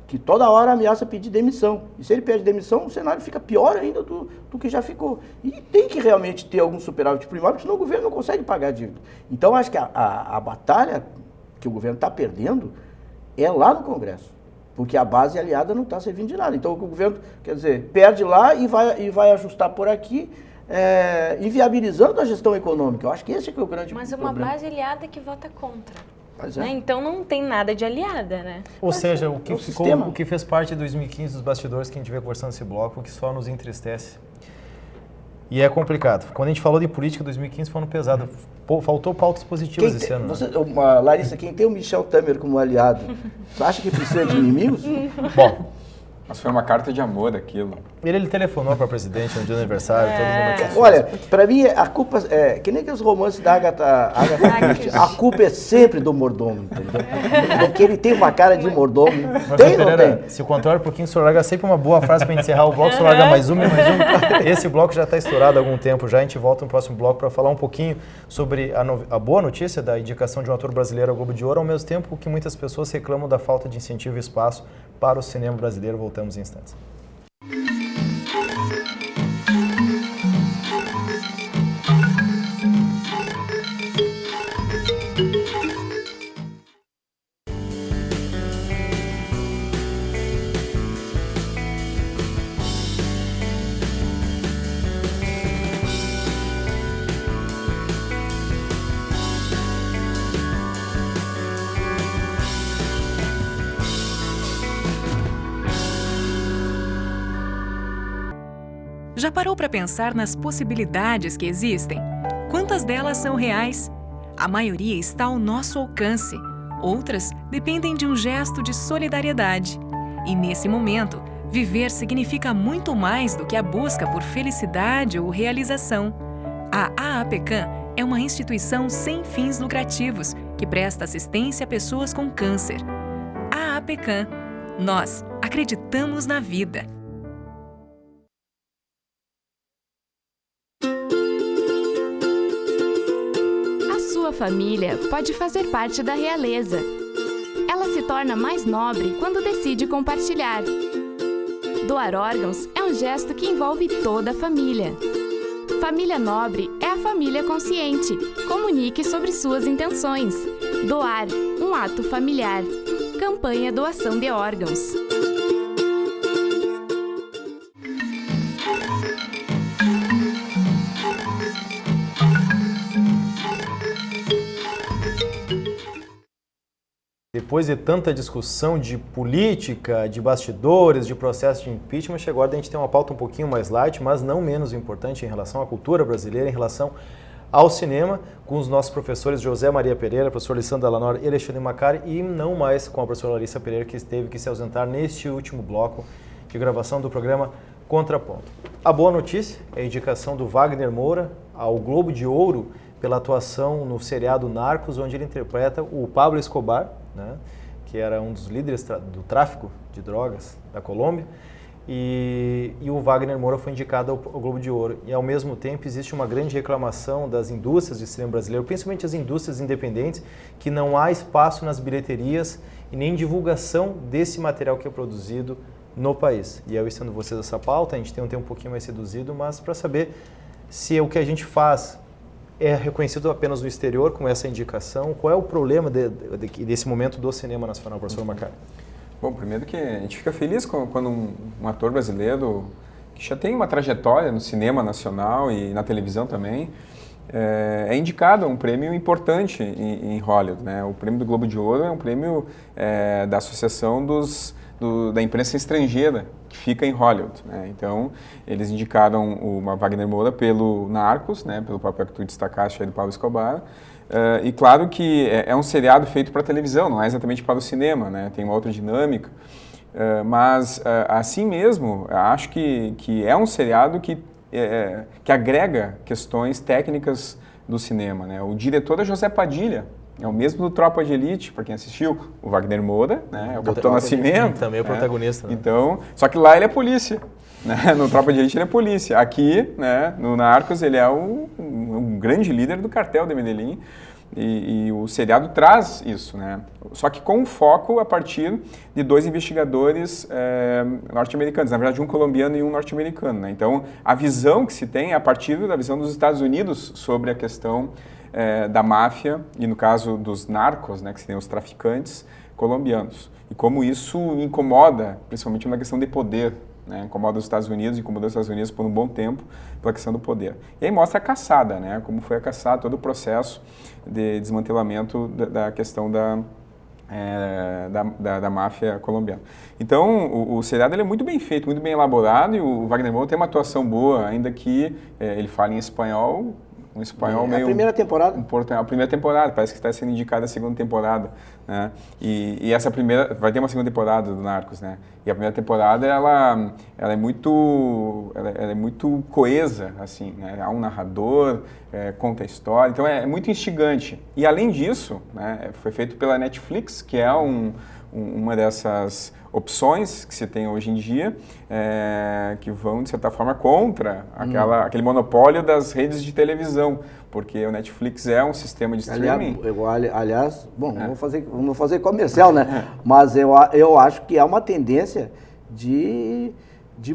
que toda hora ameaça pedir demissão. E se ele pede demissão, o cenário fica pior ainda do que já ficou. E tem que realmente ter algum superávit primário, porque senão o governo não consegue pagar a dívida. Então, acho que a batalha que o governo está perdendo é lá no Congresso. Porque a base aliada não está servindo de nada. Então o governo, quer dizer, perde lá e vai ajustar por aqui, inviabilizando a gestão econômica. Eu acho que esse é que é o grande problema. Mas uma base aliada que vota contra. Pois né? Então não tem nada de aliada, né? Ou seja, o que fez parte de 2015 dos bastidores que a gente vê conversando nesse bloco, o que só nos entristece. E é complicado. Quando a gente falou de política, 2015 foi um ano pesado. Faltou pautas positivas esse ano. Larissa, quem tem o Michel Temer como aliado, você acha que precisa de inimigos? Bom, mas foi uma carta de amor aquilo. Ele telefonou para o presidente no dia do aniversário, todo mundo aqui. Olha, para mim, a culpa é que nem que os romances da Agatha Christie, a culpa é sempre do mordomo, entendeu? Porque ele tem uma cara de mordomo. Tem ou não tem? Se o contrário, porque o senhor larga sempre uma boa frase para encerrar o bloco, o senhor larga mais uma e mais uma. Esse bloco já está estourado há algum tempo já, a gente volta no próximo bloco para falar um pouquinho sobre a boa notícia da indicação de um ator brasileiro ao Globo de Ouro, ao mesmo tempo que muitas pessoas reclamam da falta de incentivo e espaço para o cinema brasileiro. Voltamos em instantes. Já parou para pensar nas possibilidades que existem? Quantas delas são reais? A maioria está ao nosso alcance. Outras dependem de um gesto de solidariedade. E nesse momento, viver significa muito mais do que a busca por felicidade ou realização. A AAPCAM é uma instituição sem fins lucrativos que presta assistência a pessoas com câncer. AAPCAM. Nós acreditamos na vida. Sua família pode fazer parte da realeza. Ela se torna mais nobre quando decide compartilhar. Doar órgãos é um gesto que envolve toda a família. Família Nobre é a família consciente. Comunique sobre suas intenções. Doar, um ato familiar. Campanha Doação de Órgãos. Depois de tanta discussão de política, de bastidores, de processo de impeachment, chegou a hora de a gente ter uma pauta um pouquinho mais light, mas não menos importante em relação à cultura brasileira, em relação ao cinema, com os nossos professores José Maria Pereira, professor Alessandro Alanor e Alexandre Macari, e não mais com a professora Larissa Pereira, que teve que se ausentar neste último bloco de gravação do programa Contraponto. A boa notícia é a indicação do Wagner Moura ao Globo de Ouro pela atuação no seriado Narcos, onde ele interpreta o Pablo Escobar, né, que era um dos líderes do tráfico de drogas da Colômbia, e o Wagner Moura foi indicado ao Globo de Ouro. E, ao mesmo tempo, existe uma grande reclamação das indústrias de cinema brasileiro, principalmente as indústrias independentes, que não há espaço nas bilheterias e nem divulgação desse material que é produzido no país. E eu estendo vocês essa pauta, a gente tem um tempo um pouquinho mais reduzido, mas para saber se o que a gente faz é reconhecido apenas no exterior com essa indicação, qual é o problema desse momento do cinema nacional, professor Macari? Bom, primeiro que a gente fica feliz quando um ator brasileiro que já tem uma trajetória no cinema nacional e na televisão também, é indicado a um prêmio importante em Hollywood, né? O prêmio do Globo de Ouro é um prêmio da Associação da Imprensa Estrangeira, que fica em Hollywood, né? Então, eles indicaram o Wagner Moura pelo Narcos, né? Pelo papel que tu destacaste aí do Pablo Escobar. E claro que é um seriado feito para televisão, não é exatamente para o cinema, né? Tem uma outra dinâmica. Mas, assim mesmo, acho que é um seriado que agrega questões técnicas do cinema, né? O diretor é José Padilha, é o mesmo do Tropa de Elite, para quem assistiu, o Wagner Moura, né? O Capitão Nascimento. Também é o protagonista. Né? Então, só que lá ele é polícia, né? No Tropa de Elite ele é polícia. Aqui, né, no Narcos, ele é um grande líder do cartel de Medellín. E o seriado traz isso, né? Só que com foco a partir de dois investigadores norte-americanos, na verdade um colombiano e um norte-americano, né? Então a visão que se tem é a partir da visão dos Estados Unidos sobre a questão da máfia e no caso dos narcos, né, que seriam os traficantes colombianos. E como isso incomoda, principalmente na questão de poder, né? Incomoda os Estados Unidos, incomodou os Estados Unidos por um bom tempo pela questão do poder. E aí mostra a caçada, né? Como foi a caçada, todo o processo de desmantelamento da questão da máfia colombiana. Então, o seriado ele é muito bem feito, muito bem elaborado, e o Wagner Moura tem uma atuação boa, ainda que ele fale em espanhol, um espanhol meio... A primeira temporada? A primeira temporada, parece que está sendo indicada a segunda temporada, né? E essa primeira... Vai ter uma segunda temporada do Narcos, né? E a primeira temporada, ela é muito coesa, assim, né? Há um narrador, conta a história, então é muito instigante. E além disso, né, foi feito pela Netflix, que é uma dessas opções que se tem hoje em dia, que vão, de certa forma, contra aquele monopólio das redes de televisão, porque o Netflix é um sistema de streaming. Aliás, bom, não vou fazer comercial, né? Mas eu acho que há uma tendência de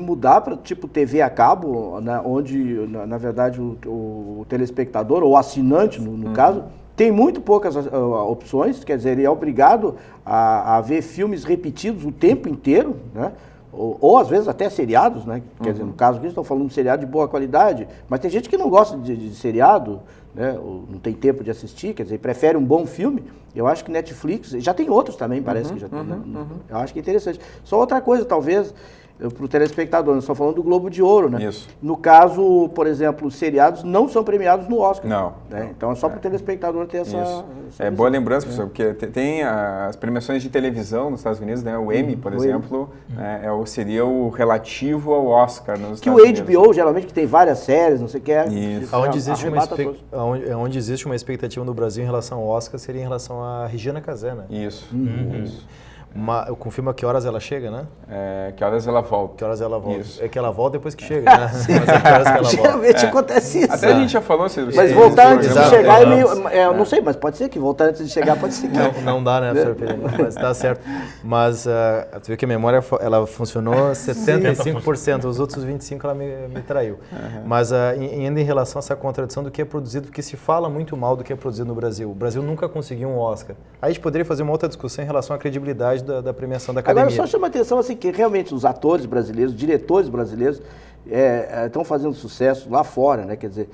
mudar para tipo TV a cabo, né? Onde, na verdade, o telespectador, ou assinante, no caso, tem muito poucas opções, quer dizer, ele é obrigado a ver filmes repetidos o tempo inteiro, né? Ou às vezes até seriados, né? Quer dizer, no caso aqui, estão falando de seriado de boa qualidade, mas tem gente que não gosta de seriado, né? Ou não tem tempo de assistir, quer dizer, prefere um bom filme. Eu acho que Netflix, já tem outros também, parece que já tem, né? Eu acho que é interessante. Só outra coisa, talvez, para o telespectador, nós estamos falando do Globo de Ouro, né? Isso. No caso, por exemplo, os seriados não são premiados no Oscar. Não. Né? Então é só para o telespectador ter essa boa lembrança, professor, porque tem as premiações de televisão nos Estados Unidos, né? O Emmy, por exemplo, seria o relativo ao Oscar nos Estados Unidos. Que o HBO, geralmente, que tem várias séries, não sei o que é. Isso. Onde existe uma expectativa no Brasil em relação ao Oscar, seria em relação a Regina Casé, né? Isso. Confirma que horas ela chega, né? Que horas ela volta. Que horas ela volta. Isso. É que ela volta depois que chega, né? Mas é que horas que ela volta. Geralmente acontece isso. Até a gente já falou. Mas voltar antes de chegar é meio... eu não sei, mas pode ser que voltar antes de chegar pode ser que... Não dá, né, professor Pereira? Mas tá certo. Mas tu vê que a memória ela funcionou 75%, os outros 25% ela me traiu. Mas ainda em relação a essa contradição do que é produzido, porque se fala muito mal do que é produzido no Brasil. O Brasil nunca conseguiu um Oscar. Aí a gente poderia fazer uma outra discussão em relação à credibilidade da premiação da academia. Agora só chama a atenção assim, que realmente os atores brasileiros, os diretores brasileiros estão fazendo sucesso lá fora, né? Quer dizer,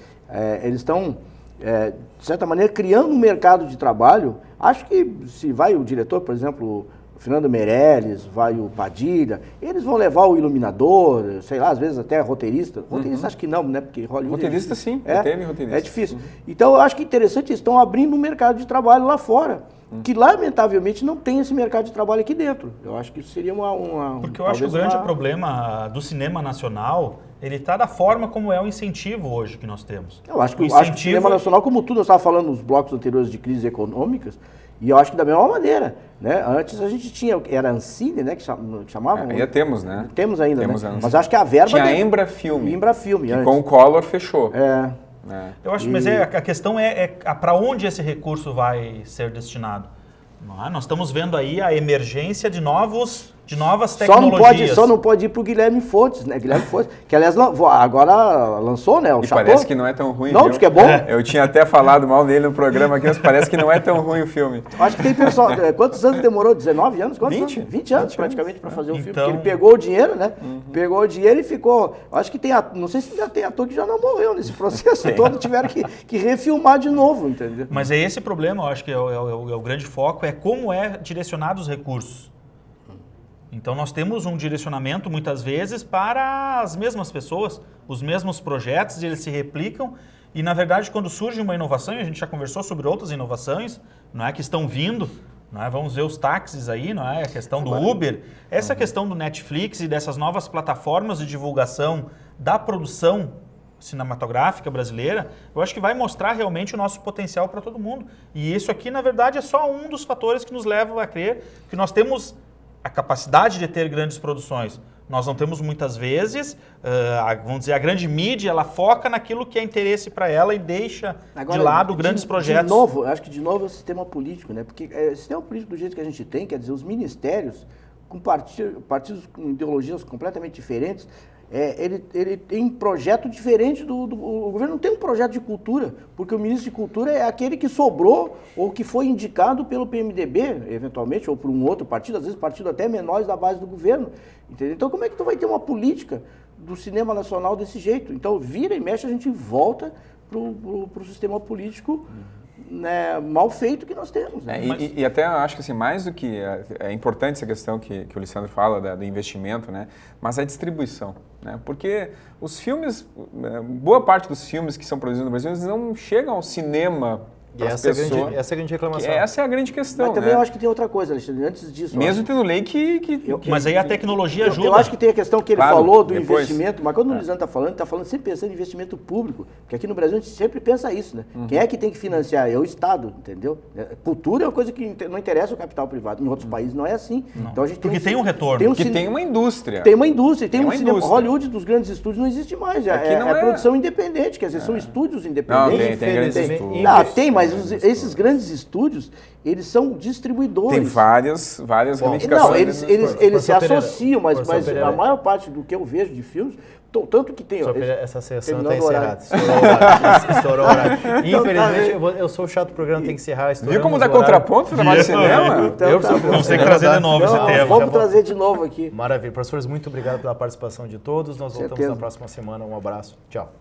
eles estão, de certa maneira, criando um mercado de trabalho. Acho que se vai o diretor, por exemplo, o Fernando Meirelles, vai o Padilha, eles vão levar o iluminador, sei lá, às vezes até roteirista. Roteirista acho que não, né? Porque Hollywood roteirista sim, teve roteirista. É difícil. Então eu acho que é interessante, eles estão abrindo um mercado de trabalho lá fora, que lamentavelmente não tem esse mercado de trabalho aqui dentro. Eu acho que isso seria uma porque eu acho que o grande problema do cinema nacional, ele está da forma como é o incentivo hoje que nós temos. Eu acho que o cinema nacional, como tudo, nós estávamos falando nos blocos anteriores de crises econômicas, e eu acho que da mesma maneira, né? Antes a gente tinha, era a Ancine, né, que chamavam. Ainda temos, né? Temos ainda, né? Mas acho que a verba... Tinha a Embrafilme. Embrafilme, que com o Collor fechou. Eu acho, mas a questão é para onde esse recurso vai ser destinado. Nós estamos vendo aí a emergência de novas tecnologias. Só não pode ir para o Guilherme Fontes, né? Guilherme Fontes, que aliás agora lançou, né? O e Chateau. Parece que não é tão ruim. Não, diz que é bom. Eu tinha até falado mal dele no programa aqui, mas parece que não é tão ruim o filme. Acho que tem pessoal... Quantos anos demorou? 19 anos? 20? 20 anos praticamente para fazer o filme. Porque ele pegou o dinheiro, né? Pegou o dinheiro e ficou... Acho que tem... Não sei se ainda tem ator que já não morreu nesse processo todo. Tiveram que refilmar de novo, entendeu? Mas é esse problema, eu acho que é o grande foco, é como é direcionado os recursos. Então nós temos um direcionamento muitas vezes para as mesmas pessoas, os mesmos projetos, e eles se replicam. E na verdade quando surge uma inovação, e a gente já conversou sobre outras inovações, não é, que estão vindo, não é, vamos ver os táxis aí, não é, a questão do Uber, essa questão do Netflix e dessas novas plataformas de divulgação da produção cinematográfica brasileira, eu acho que vai mostrar realmente o nosso potencial para todo mundo. E isso aqui na verdade é só um dos fatores que nos levam a crer que nós temos a capacidade de ter grandes produções. Nós não temos muitas vezes, vamos dizer, a grande mídia, ela foca naquilo que é interesse para ela e deixa de lado grandes projetos. Acho que de novo é o sistema político, né? Porque o sistema político do jeito que a gente tem, quer dizer, os ministérios, com partidos com ideologias completamente diferentes, ele tem um projeto diferente o governo não tem um projeto de cultura, porque o ministro de cultura é aquele que sobrou ou que foi indicado pelo PMDB, eventualmente, ou por um outro partido, às vezes partido até menores da base do governo. Entendeu? Então como é que tu vai ter uma política do cinema nacional desse jeito? Então vira e mexe, a gente volta pro sistema político, né, mal feito que nós temos. Né? E até acho que assim, mais do que é importante essa questão que o Alessandro fala do investimento, né, mas a distribuição. Né, porque os filmes, boa parte dos filmes que são produzidos no Brasil, eles não chegam ao cinema. E essa é a grande reclamação. Essa é a grande questão. Mas também eu acho que tem outra coisa, Alexandre, antes disso. Mesmo tendo lei mas aí a tecnologia ajuda. Eu acho que tem a questão que ele falou do investimento, mas quando o Lisandro está falando sempre pensando em investimento público, porque aqui no Brasil a gente sempre pensa isso, né? Quem é que tem que financiar? É o Estado, entendeu? Cultura é uma coisa que não interessa o capital privado. Em outros países não é assim. Não. Então a gente porque tem um retorno. Tem uma indústria. Tem uma indústria. Tem um cinema. Hollywood dos grandes estúdios não existe mais. É produção independente, quer dizer, são estúdios independentes. Tem grandes estúdios. Tem, mas esses grandes estúdios, eles são distribuidores. Tem várias ramificações. Não, eles se associam, mas a maior parte do que eu vejo de filmes, tanto que tem... Essa sessão está encerrada. Estourou o horário. Infelizmente, eu sou o chato do programa, tem que encerrar. Viu como dá contraponto no trabalho de cinema? Vamos ter que trazer de novo esse tema. Vamos trazer de novo aqui. Maravilha. Professores, muito obrigado pela participação de todos. Nós voltamos na próxima semana. Um abraço. Tchau.